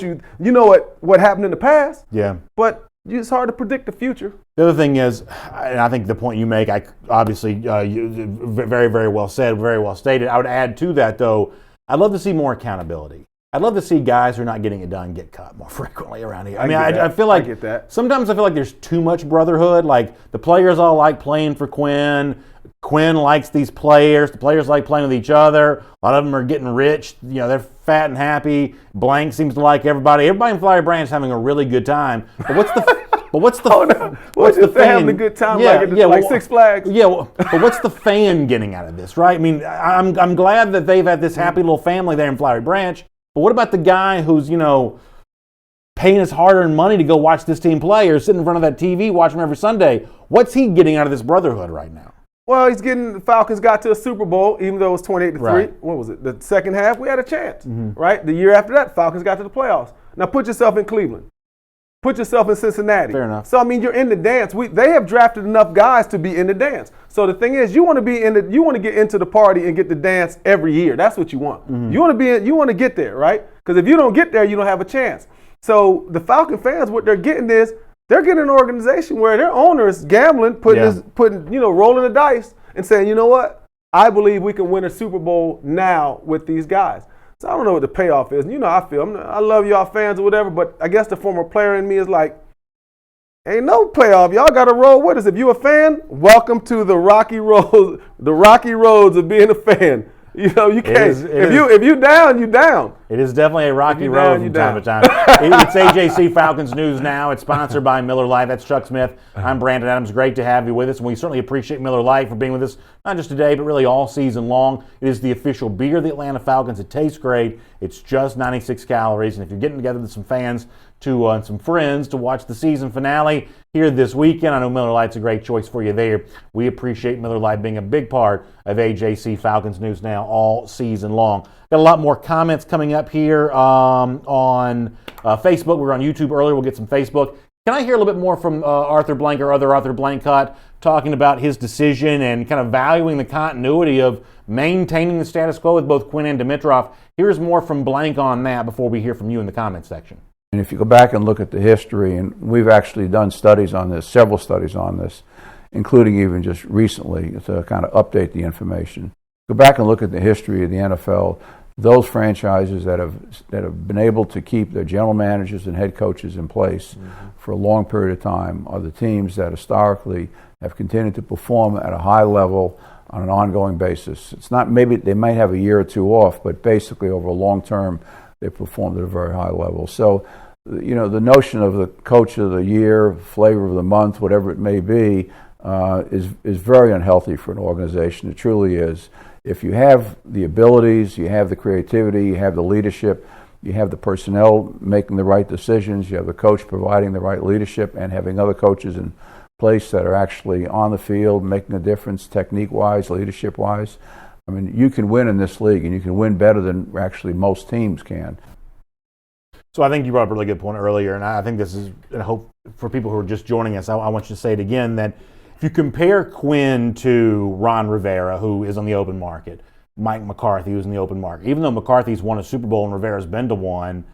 what happened in the past. Yeah. But it's hard to predict the future. The other thing is, and I think the point you make, very, very well said, very well stated. I would add to that, though, I'd love to see more accountability. I'd love to see guys who are not getting it done get cut more frequently around here. I feel like sometimes I feel like there's too much brotherhood. Like the players all like playing for Quinn. Quinn likes these players. The players like playing with each other. A lot of them are getting rich. They're fat and happy. Blank seems to like everybody. Everybody in Flowery Branch is having a really good time. But what's the fan having a good time like Six Flags? Yeah, but what's the fan getting out of this, right? I mean, I'm glad that they've had this happy little family there in Flowery Branch. But what about the guy who's paying his hard-earned money to go watch this team play, or sitting in front of that TV watching them every Sunday? What's he getting out of this brotherhood right now? Well, the Falcons got to a Super Bowl, even though it was 28-3. Right. What was it? The second half, we had a chance, right? The year after that, Falcons got to the playoffs. Now put yourself in Cleveland. Put yourself in Cincinnati. Fair enough. So, you're in the dance. They have drafted enough guys to be in the dance. So the thing is, you want to get into the party and get the dance every year. That's what you want. You want to get there, right? Because if you don't get there, you don't have a chance. So the Falcon fans, what they're getting is, they're getting an organization where their owner is gambling, rolling the dice and saying, you know what? I believe we can win a Super Bowl now with these guys. So I don't know what the payoff is. I love y'all fans or whatever, but I guess the former player in me is like, ain't no playoff. Y'all got to roll with us. If you a fan, welcome to the rocky roads of being a fan. You can't. If you down, you down. It is definitely a rocky road from time to time. It's AJC Falcons News Now. It's sponsored by Miller Lite. That's Chuck Smith. I'm Brandon Adams. Great to have you with us, and we certainly appreciate Miller Lite for being with us, not just today, but really all season long. It is the official beer of the Atlanta Falcons. It tastes great. It's just 96 calories, and if you're getting together with some fans and some friends to watch the season finale here this weekend, I know Miller Lite's a great choice for you there. We appreciate Miller Lite being a big part of AJC Falcons News Now all season long. Got a lot more comments coming up here on Facebook. We were on YouTube earlier. We'll get some Facebook. Can I hear a little bit more from Arthur Blank or other Arthur Blancott talking about his decision and kind of valuing the continuity of maintaining the status quo with both Quinn and Dimitroff? Here's more from Blank on that before we hear from you in the comments section. And if you go back and look at the history, and we've actually done studies on this, several studies on this, including even just recently to kind of update the information. Go back and look at the history of the NFL. Those franchises that have been able to keep their general managers and head coaches in place for a long period of time are the teams that historically have continued to perform at a high level on an ongoing basis. It's not, maybe they might have a year or two off, but basically over a long term, they performed at a very high level. So, the notion of the coach of the year, flavor of the month, whatever it may be, is very unhealthy for an organization. It truly is. If you have the abilities, you have the creativity, you have the leadership, you have the personnel making the right decisions, you have the coach providing the right leadership and having other coaches and place that are actually on the field, making a difference technique-wise, leadership-wise. I mean, you can win in this league, and you can win better than actually most teams can. So I think you brought up a really good point earlier, and I think this is, and I hope for people who are just joining us, I want you to say it again, that if you compare Quinn to Ron Rivera, who is on the open market, Mike McCarthy, who's in the open market, even though McCarthy's won a Super Bowl and Rivera's been to one,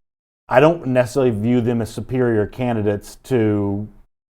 I don't necessarily view them as superior candidates to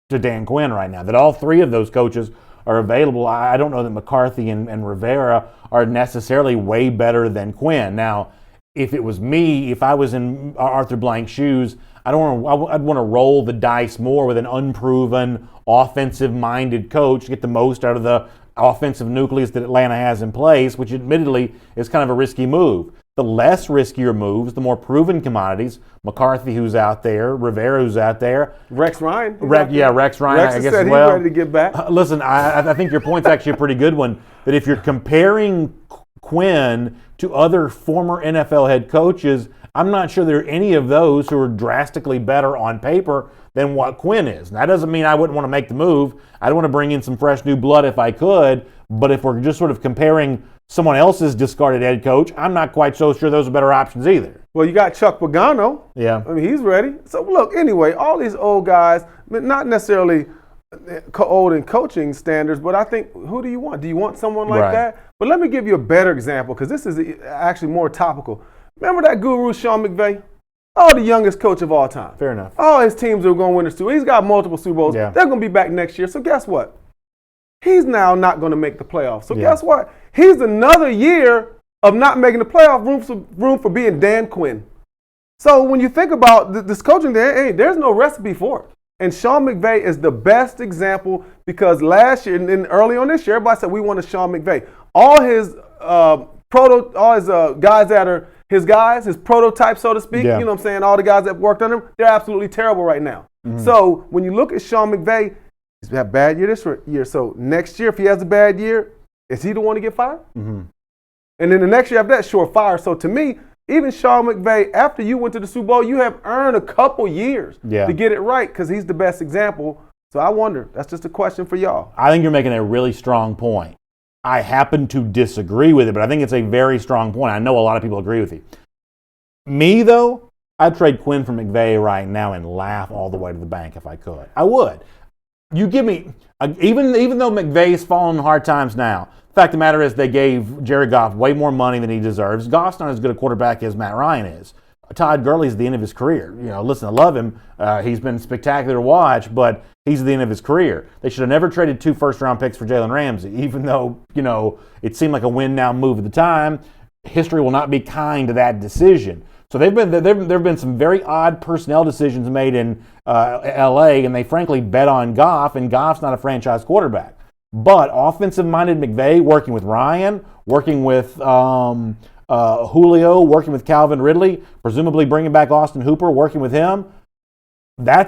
Dan Quinn right now. That all three of those coaches are available. I don't know that McCarthy and Rivera are necessarily way better than Quinn. Now, if it was me, if I was in Arthur Blank's shoes, I'd want to roll the dice more with an unproven, offensive-minded coach, get the most out of the offensive nucleus that Atlanta has in place, which admittedly is kind of a risky move. The less riskier moves, the more proven commodities, McCarthy who's out there, Rivera who's out there. Rex Ryan. Rex Ryan, Rex I guess said as well. He's ready to get back. Listen, I think your point's actually a pretty good one, that if you're comparing Quinn to other former NFL head coaches, I'm not sure there are any of those who are drastically better on paper than what Quinn is. And that doesn't mean I wouldn't want to make the move. I'd want to bring in some fresh new blood if I could, but if we're just sort of comparing someone else's discarded head coach, I'm not quite so sure those are better options either. Well, you got Chuck Pagano. Yeah. I mean, he's ready. So, look, anyway, all these old guys, not necessarily old in coaching standards, but I think, who do you want? Do you want someone like that? But let me give you a better example, because this is actually more topical. Remember that guru, Sean McVay? Oh, the youngest coach of all time. Fair enough. All his teams are going to win the Super Bowl. He's got multiple Super Bowls. Yeah. They're going to be back next year. So guess what? He's now not going to make the playoffs. So guess what? He's another year of not making the playoff, room for being Dan Quinn. So when you think about this coaching, there's no recipe for it. And Sean McVay is the best example, because last year and early on this year, everybody said we want a Sean McVay. All his guys that are his guys, his prototype, so to speak, you know what I'm saying, all the guys that worked on him, they're absolutely terrible right now. Mm-hmm. So when you look at Sean McVay, he's had a bad year this year. So next year, if he has a bad year, is he the one to get fired? Mm-hmm. And then the next year after that, sure, fire. So to me, even Sean McVay, after you went to the Super Bowl, you have earned a couple years to get it right, because he's the best example. So I wonder, that's just a question for y'all. I think you're making a really strong point. I happen to disagree with it, but I think it's a very strong point. I know a lot of people agree with you. Me, though, I'd trade Quinn for McVay right now and laugh all the way to the bank if I could. I would. You give me, even though McVay's fallen in hard times now, the fact of the matter is they gave Jared Goff way more money than he deserves. Goff's not as good a quarterback as Matt Ryan is. Todd Gurley's at the end of his career. You know, listen, I love him. He's been spectacular to watch, but he's at the end of his career. They should have never traded 2 first-round picks for Jalen Ramsey, even though, you know, it seemed like a win-now move at the time. History will not be kind to that decision. So there have been some very odd personnel decisions made in L.A., and they frankly bet on Goff, and Goff's not a franchise quarterback. But offensive-minded McVay, working with Ryan, working with Julio, working with Calvin Ridley, presumably bringing back Austin Hooper, working with him, that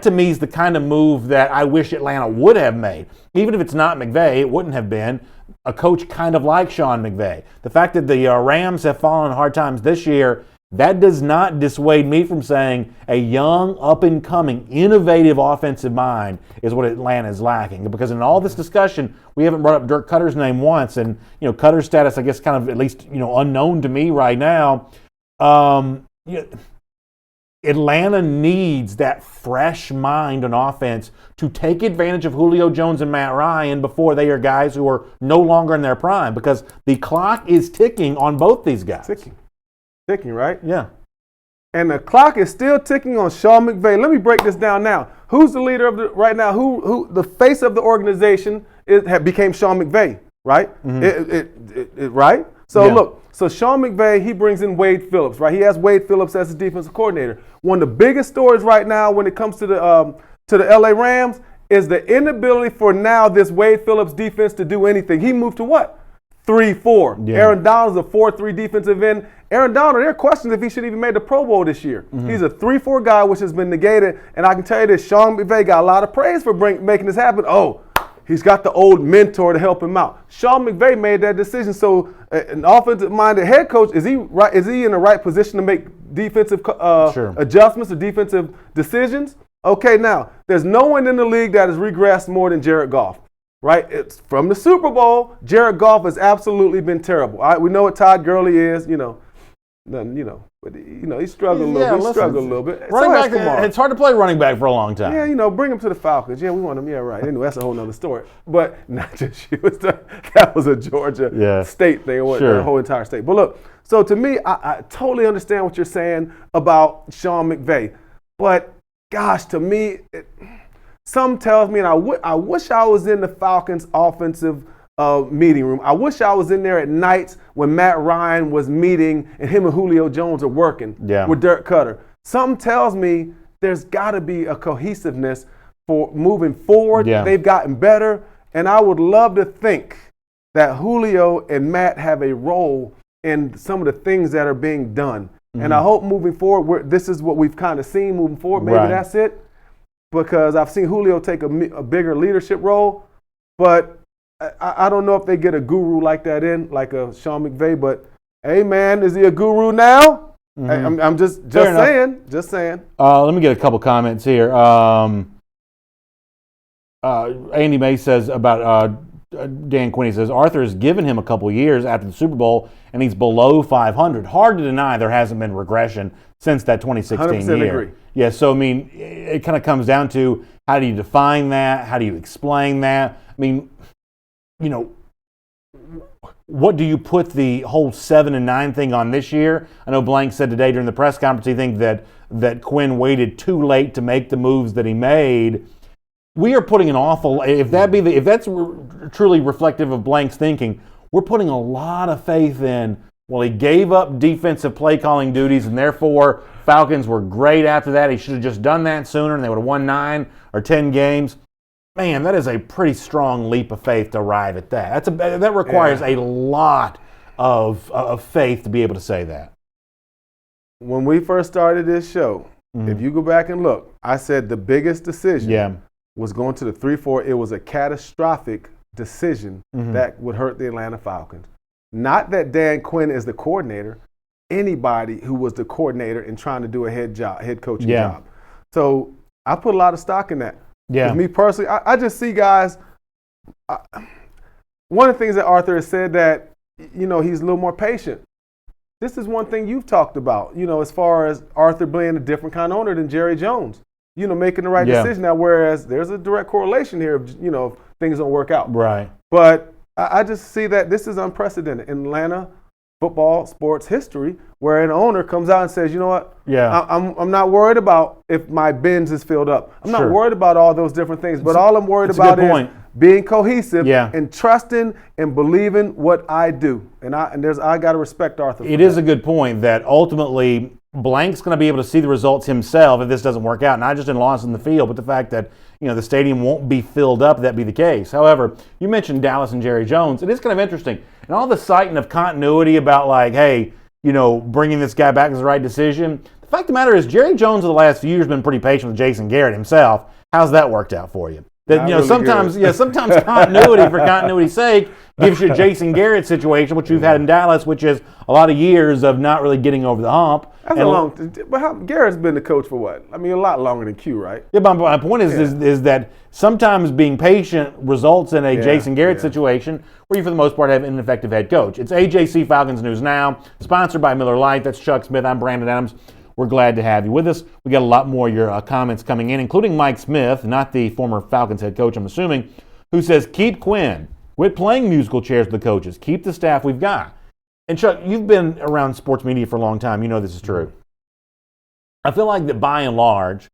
to me is the kind of move that I wish Atlanta would have made. Even if it's not McVay, it wouldn't have been a coach kind of like Sean McVay. The fact that the Rams have fallen in hard times this year, that does not dissuade me from saying a young, up-and-coming, innovative offensive mind is what Atlanta is lacking. Because in all this discussion, we haven't brought up Dirk Cutter's name once, and Cutter's status, I guess, kind of at least unknown to me right now. Atlanta needs that fresh mind on offense to take advantage of Julio Jones and Matt Ryan before they are guys who are no longer in their prime, because the clock is ticking on both these guys. Ticking, right? Yeah. And the clock is still ticking on Sean McVay. Let me break this down now. Who's the leader of the right now? Who the face of the organization became Sean McVay, right? Mm-hmm. Right? So look, so Sean McVay, he brings in Wade Phillips, right? He has Wade Phillips as his defensive coordinator. One of the biggest stories right now when it comes to the LA Rams is the inability for now this Wade Phillips defense to do anything. He moved to what? 3-4. Yeah. Aaron Donald's a 4-3 defensive end. Aaron Donald, there are questions if he should even made the Pro Bowl this year. Mm-hmm. He's a 3-4 guy, which has been negated. And I can tell you this, Sean McVay got a lot of praise for making this happen. Oh, he's got the old mentor to help him out. Sean McVay made that decision. So an offensive-minded head coach, is he in the right position to make defensive adjustments or defensive decisions? Okay, now, there's no one in the league that has regressed more than Jared Goff, right? It's from the Super Bowl, Jared Goff has absolutely been terrible. All right, we know what Todd Gurley is, but he struggled a little bit. Running back, it's hard to play running back for a long time. Yeah, bring him to the Falcons. Yeah, we want him. Yeah, right. Anyway, that's a whole nother story. But not just you. That was a Georgia state thing. The whole entire state. But look, so to me, I totally understand what you're saying about Sean McVay. But gosh, to me, some tells me, and I wish I was in the Falcons offensive meeting room. I wish I was in there at nights when Matt Ryan was meeting and him and Julio Jones are working with Dirk Cutter. Something tells me there's got to be a cohesiveness for moving forward. Yeah. They've gotten better, and I would love to think that Julio and Matt have a role in some of the things that are being done. Mm-hmm. And I hope moving forward, this is what we've kind of seen moving forward. Maybe that's it, because I've seen Julio take a bigger leadership role, but I don't know if they get a guru like that in, like a Sean McVay, but hey, man, is he a guru now? Mm-hmm. I'm just saying. Let me get a couple comments here. Andy May says about Dan Quinn. He says, Arthur has given him a couple years after the Super Bowl, and he's below 500. Hard to deny there hasn't been regression since that 2016 year. 100% agree. Yeah, so, I mean, it kind of comes down to how do you define that? How do you explain that? I mean, what do you put the whole 7-9 thing on this year? I know Blank said today during the press conference he thinks that Quinn waited too late to make the moves that he made. We are putting an awful, if that's truly reflective of Blank's thinking, we're putting a lot of faith in, well, he gave up defensive play calling duties, and therefore Falcons were great after that. He should have just done that sooner and they would have won 9 or 10 games. Man, that is a pretty strong leap of faith to arrive at that. That requires a lot of faith to be able to say that. When we first started this show, if you go back and look, I said the biggest decision was going to the 3-4. It was a catastrophic decision that would hurt the Atlanta Falcons. Not that Dan Quinn is the coordinator. Anybody who was the coordinator and trying to do a head coaching job. So I put a lot of stock in that. Yeah. Me personally, I just see guys. One of the things that Arthur has said that, he's a little more patient. This is one thing you've talked about, as far as Arthur being a different kind of owner than Jerry Jones, making the right decision now, whereas there's a direct correlation here if things don't work out. Right. But I just see that this is unprecedented in Atlanta football sports history, where an owner comes out and says, you know what? Yeah. I'm not worried about if my bins is filled up. I'm not worried about all those different things, but all I'm worried about is being cohesive and trusting and believing what I do. And I got to respect Arthur. It is a good point that ultimately Blank's going to be able to see the results himself if this doesn't work out, not just in losses in the field, but the fact that the stadium won't be filled up if that be the case. However, you mentioned Dallas and Jerry Jones. It is kind of interesting. And all the citing of continuity about hey, bringing this guy back is the right decision. The fact of the matter is Jerry Jones of the last few years has been pretty patient with Jason Garrett himself. How's that worked out for you? That really sometimes continuity for continuity's sake gives you a Jason Garrett situation, which we've had in Dallas, which is a lot of years of not really getting over the hump. But Garrett's been the coach for what? I mean, a lot longer than Q, right? Yeah, but my point is that sometimes being patient results in a Jason Garrett situation where you, for the most part, have an ineffective head coach. It's AJC Falcons News Now, sponsored by Miller Lite. That's Chuck Smith. I'm Brandon Adams. We're glad to have you with us. We got a lot more of your comments coming in, including Mike Smith, not the former Falcons head coach, I'm assuming, who says, keep Quinn. Quit playing musical chairs with the coaches. Keep the staff we've got. And Chuck, you've been around sports media for a long time. You know this is true. I feel like that by and large,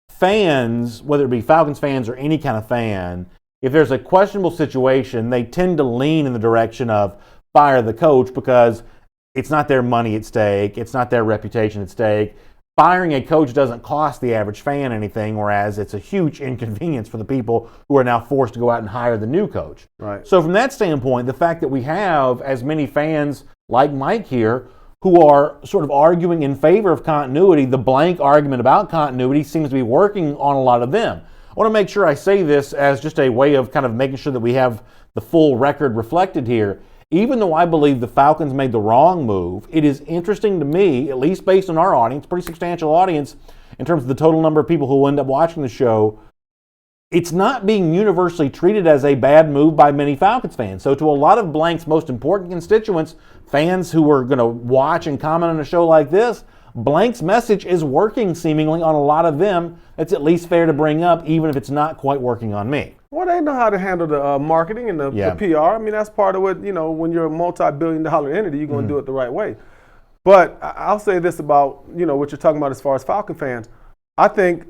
fans, whether it be Falcons fans or any kind of fan, if there's a questionable situation, they tend to lean in the direction of fire the coach because it's not their money at stake. It's not their reputation at stake. Firing a coach doesn't cost the average fan anything, whereas it's a huge inconvenience for the people who are now forced to go out and hire the new coach. Right. So from that standpoint, the fact that we have as many fans like Mike here who are sort of arguing in favor of continuity, the Blank argument about continuity seems to be working on a lot of them. I want to make sure I say this as just a way of kind of making sure that we have the full record reflected here. Even though I believe the Falcons made the wrong move, it is interesting to me, at least based on our audience, pretty substantial audience, in terms of the total number of people who will end up watching the show, it's not being universally treated as a bad move by many Falcons fans. So to a lot of Blank's most important constituents, fans who are going to watch and comment on a show like this, Blank's message is working seemingly on a lot of them. It's at least fair to bring up, even if it's not quite working on me. Well, they know how to handle the marketing and the PR. I mean, that's part of what, when you're a multi-billion-dollar entity, you're going to do it the right way. But I'll say this about, what you're talking about as far as Falcon fans. I think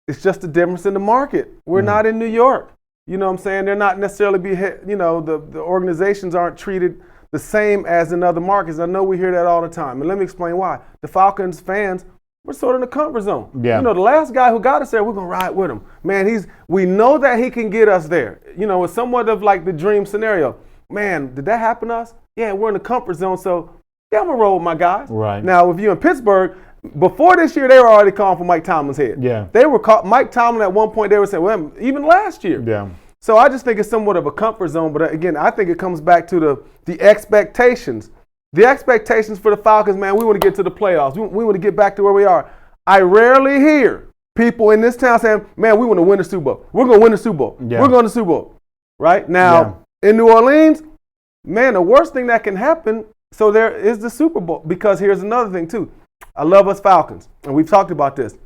it's just a difference in the market. We're not in New York. You know what I'm saying? They're not necessarily the organizations aren't treated the same as in other markets. I know we hear that all the time. And let me explain why. The Falcons fans, we're sort of in the comfort zone. Yeah. The last guy who got us there, we're going to ride with him. Man, we know that he can get us there. It's somewhat of like the dream scenario. Man, did that happen to us? Yeah, we're in the comfort zone, so yeah, I'm going to roll with my guys. Right. Now, if you're in Pittsburgh, before this year, they were already calling for Mike Tomlin's head. Yeah. They were Mike Tomlin at one point, they were saying, well, even last year. Yeah. So I just think it's somewhat of a comfort zone. But again, I think it comes back to the expectations. The expectations for the Falcons, man, we want to get to the playoffs. We want to get back to where we are. I rarely hear people in this town saying, man, we want to win the Super Bowl. We're going to win the Super Bowl. Yeah. We're going to the Super Bowl. Right? Now, in New Orleans, man, the worst thing that can happen, so there is the Super Bowl. Because here's another thing, too. I love us Falcons, and we've talked about this.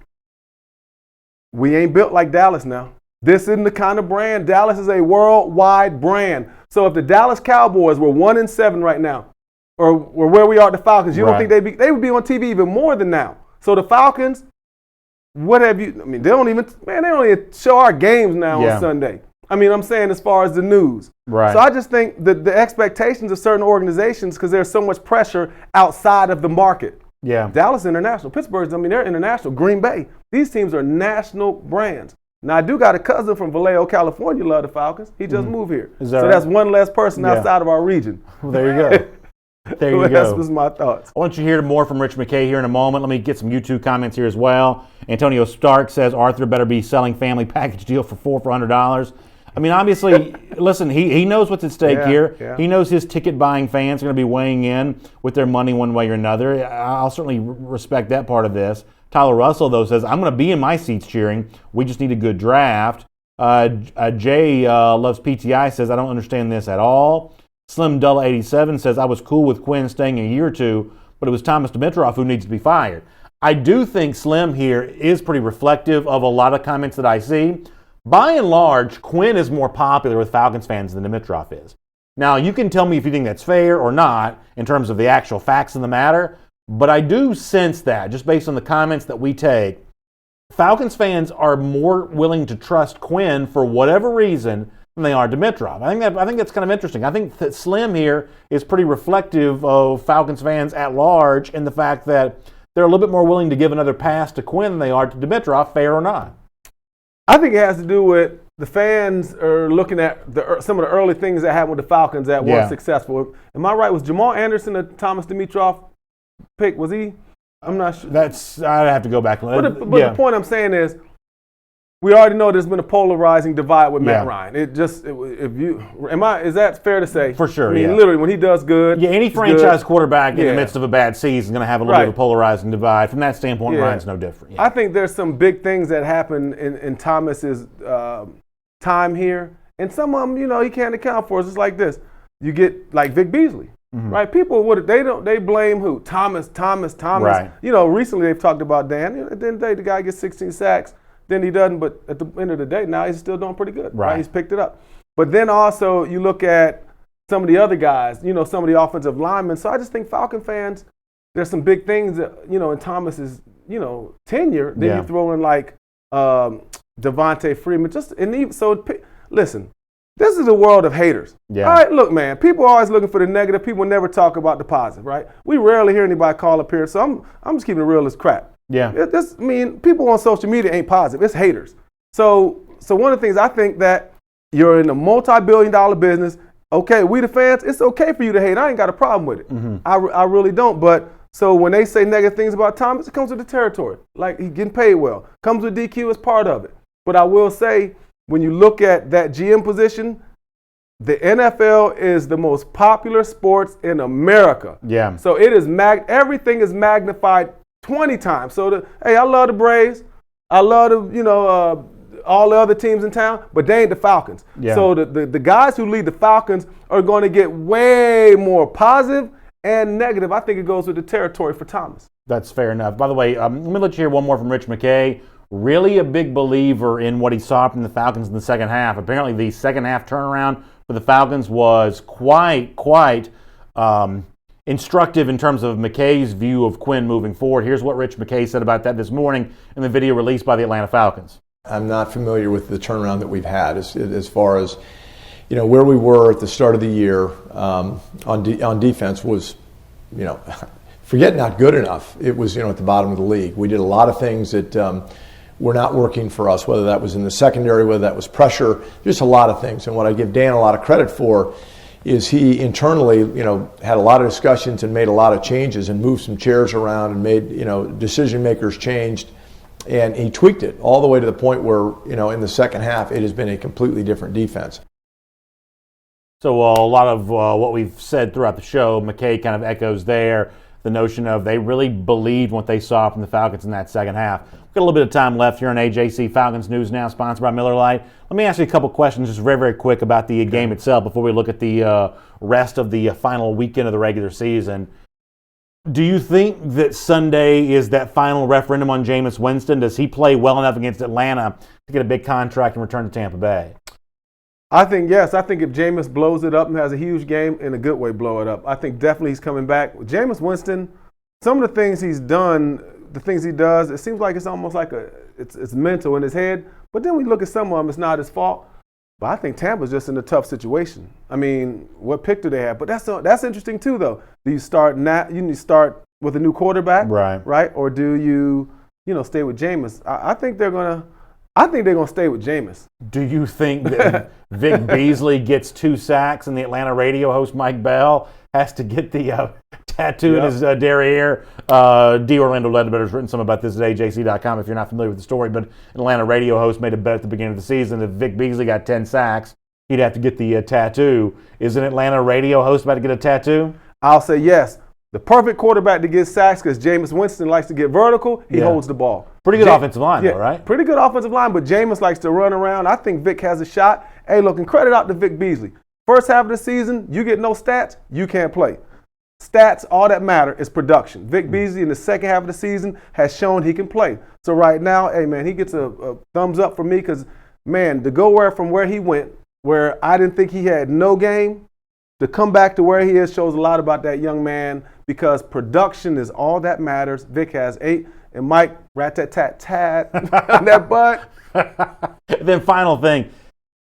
We ain't built like Dallas now. This isn't the kind of brand. Dallas is a worldwide brand. So if the Dallas Cowboys were 1-7 right now, or where we are at the Falcons, you don't think they would be on TV even more than now. So the Falcons, what have you? I mean, they don't even show our games now on Sunday. I mean, I'm saying as far as the news. Right. So I just think that the expectations of certain organizations, because there's so much pressure outside of the market. Yeah. Dallas international. Pittsburgh's, they're international. Green Bay. These teams are national brands. Now, I do got a cousin from Vallejo, California, love the Falcons. He just moved here. That's one less person outside of our region. Well, there you go. There you go. That's just my thoughts. I want you to hear more from Rich McKay here in a moment. Let me get some YouTube comments here as well. Antonio Stark says Arthur better be selling family package deal for $400. I mean, obviously, listen, he knows what's at stake here. Yeah. He knows his ticket-buying fans are going to be weighing in with their money one way or another. I'll certainly respect that part of this. Tyler Russell, though, says, I'm going to be in my seats cheering. We just need a good draft. Jay loves PTI, says, I don't understand this at all. Slim Dulla 87 says, I was cool with Quinn staying a year or two, but it was Thomas Dimitroff who needs to be fired. I do think Slim here is pretty reflective of a lot of comments that I see. By and large, Quinn is more popular with Falcons fans than Dimitroff is. Now, you can tell me if you think that's fair or not in terms of the actual facts of the matter, but I do sense that, just based on the comments that we take, Falcons fans are more willing to trust Quinn for whatever reason than they are Dimitroff. I think that's kind of interesting. I think that Slim here is pretty reflective of Falcons fans at large in the fact that they're a little bit more willing to give another pass to Quinn than they are to Dimitroff, fair or not. I think it has to do with the fans are looking at some of the early things that happened with the Falcons that weren't successful. Am I right? Was Jamal Anderson a Thomas Dimitroff pick? Was he? I'm not sure. I'd have to go back and look. But the point I'm saying is, we already know there's been a polarizing divide with Matt Ryan. Is that fair to say? For sure. I mean, literally, when he does good. Yeah, any franchise quarterback in the midst of a bad season is going to have a little bit of a polarizing divide. From that standpoint, Ryan's no different. Yeah. I think there's some big things that happen in Thomas's time here, and some of them, he can't account for. It's just like this. You get like Vic Beasley. Mm-hmm. Right, people they blame who? Thomas. Right. Recently they've talked about Dan. At the end of the day, the guy gets 16 sacks. Then he doesn't, but at the end of the day, now he's still doing pretty good. Right. He's picked it up. But then also you look at some of the other guys, some of the offensive linemen. So I just think Falcon fans, there's some big things that, in Thomas's, tenure. Then you throw in like Devontae Freeman. Listen, this is a world of haters. Yeah. All right, look, man, people are always looking for the negative. People never talk about the positive, right? We rarely hear anybody call up here. So I'm just keeping it real as crap. Yeah. People on social media ain't positive. It's haters. So one of the things I think that you're in a multi-billion-dollar business. Okay, we the fans, it's okay for you to hate. I ain't got a problem with it. Mm-hmm. I really don't. But so when they say negative things about Thomas, it comes with the territory. Like he's getting paid well. Comes with DQ as part of it. But I will say, when you look at that GM position, the NFL is the most popular sports in America. Yeah. So it is everything is magnified 20 times. So, hey, I love the Braves. I love all the other teams in town, but they ain't the Falcons. Yeah. So the guys who lead the Falcons are going to get way more positive and negative. I think it goes with the territory for Thomas. That's fair enough. By the way, let me let you hear one more from Rich McKay. Really a big believer in what he saw from the Falcons in the second half. Apparently the second half turnaround for the Falcons was quite instructive in terms of McKay's view of Quinn moving forward. Here's what Rich McKay said about that this morning in the video released by the Atlanta Falcons. I'm not familiar with the turnaround that we've had as far as, where we were at the start of the year on defense was, forget not good enough. It was, at the bottom of the league. We did a lot of things that were not working for us, whether that was in the secondary, whether that was pressure, just a lot of things. And what I give Dan a lot of credit for is he internally, had a lot of discussions and made a lot of changes and moved some chairs around and made, decision makers changed. And he tweaked it all the way to the point where, in the second half, it has been a completely different defense. So a lot of what we've said throughout the show, McKay kind of echoes there. The notion of they really believed what they saw from the Falcons in that second half. We've got a little bit of time left here on AJC Falcons News Now, sponsored by Miller Lite. Let me ask you a couple questions just very, very quick about the game itself before we look at the rest of the final weekend of the regular season. Do you think that Sunday is that final referendum on Jameis Winston? Does he play well enough against Atlanta to get a big contract and return to Tampa Bay? I think yes. I think if Jameis blows it up and has a huge game, in a good way blow it up, I think definitely he's coming back. With Jameis Winston, some of the things he's done, the things he does, it seems like it's almost like it's mental in his head. But then we look at some of them, it's not his fault. But I think Tampa's just in a tough situation. I mean, what pick do they have? But that's interesting too, though. Do you start you need to start with a new quarterback, right? Or do you stay with Jameis? I think they're gonna stay with Jameis. Do you think that Vic Beasley gets 2 sacks and the Atlanta radio host Mike Bell has to get the tattoo in his derriere? D. Orlando Ledbetter has written some about this at AJC.com if you're not familiar with the story, but an Atlanta radio host made a bet at the beginning of the season that if Vic Beasley got 10 sacks, he'd have to get the tattoo. Is an Atlanta radio host about to get a tattoo? I'll say yes. The perfect quarterback to get sacks, because Jameis Winston likes to get vertical, he holds the ball. Pretty good offensive line, though, right? Pretty good offensive line, but Jameis likes to run around. I think Vic has a shot. Hey, look, and credit out to Vic Beasley. First half of the season, you get no stats, you can't play. Stats, all that matter is production. Vic Beasley in the second half of the season has shown he can play. So right now, hey, man, he gets a thumbs up for me because, man, to go from where he went, where I didn't think he had no game, to come back to where he is shows a lot about that young man because production is all that matters. Vic has 8, and Mike, rat-tat-tat-tat on that butt. Then final thing,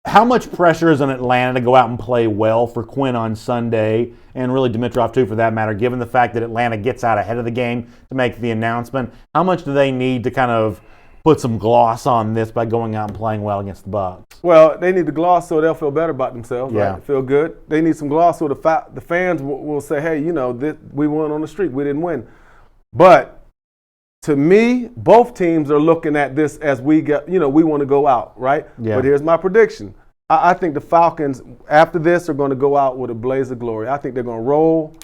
how much pressure is on Atlanta to go out and play well for Quinn on Sunday, and really Dimitroff too for that matter, given the fact that Atlanta gets out ahead of the game to make the announcement? How much do they need to kind of put some gloss on this by going out and playing well against the Bucs? Well, they need the gloss so they'll feel better about themselves, right? Feel good. They need some gloss so the fans will say, hey, we won on the streak. We didn't win. But to me, both teams are looking at this as we want to go out, right? Yeah. But here's my prediction. I think the Falcons, after this, are going to go out with a blaze of glory. I think they're going to roll.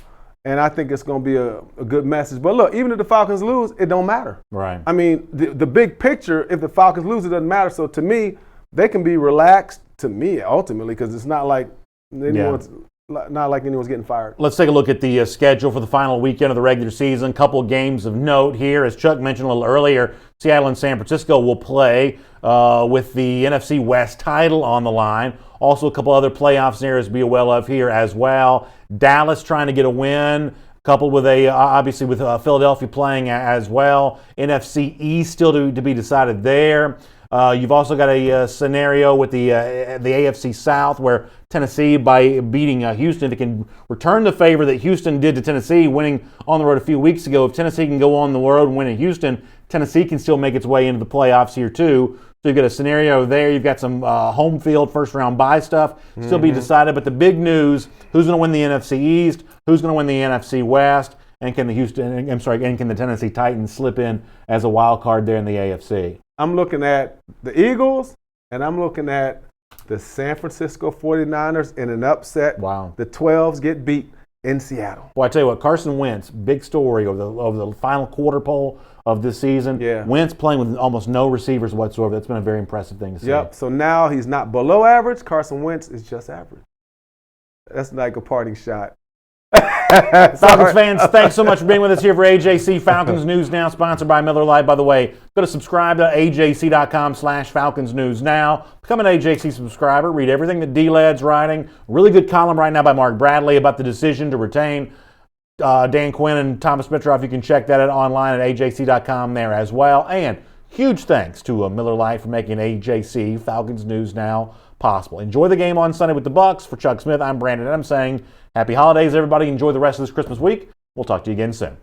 And I think it's going to be a good message. But look, even if the Falcons lose, it don't matter. Right. I mean, the big picture, if the Falcons lose, it doesn't matter. So to me, they can be relaxed, to me, ultimately, because it's not like anyone's getting fired. Let's take a look at the schedule for the final weekend of the regular season. Couple games of note here. As Chuck mentioned a little earlier, Seattle and San Francisco will play with the NFC West title on the line. Also, a couple other playoff scenarios to be aware of here as well. Dallas trying to get a win, coupled with obviously with Philadelphia playing as well. NFC East still to be decided there. You've also got a scenario with the AFC South where Tennessee, by beating Houston, can return the favor that Houston did to Tennessee, winning on the road a few weeks ago. If Tennessee can go on the road and win in Houston, Tennessee can still make its way into the playoffs here too. So you've got a scenario there. You've got some home field first-round bye stuff still be decided. But the big news, who's going to win the NFC East? Who's going to win the NFC West? And can the Tennessee Titans slip in as a wild card there in the AFC? I'm looking at the Eagles, and I'm looking at the San Francisco 49ers in an upset. Wow. The 12s get beat. in Seattle. Well, I tell you what, Carson Wentz, big story over the final quarter pole of this season. Yeah. Wentz playing with almost no receivers whatsoever. That's been a very impressive thing to see. Yep. So now he's not below average. Carson Wentz is just average. That's like a parting shot. Falcons fans, thanks so much for being with us here for AJC Falcons News Now, sponsored by Miller Lite. By the way, go to subscribe to ajc.com/Falcons News Now. Become an AJC subscriber. Read everything that D-Lad's writing. Really good column right now by Mark Bradley about the decision to retain Dan Quinn and Thomas Dimitroff. You can check that out online at ajc.com there as well. And huge thanks to Miller Lite for making AJC Falcons News Now possible. Enjoy the game on Sunday with the Bucs. For Chuck Smith, I'm Brandon Adams saying happy holidays, everybody. Enjoy the rest of this Christmas week. We'll talk to you again soon.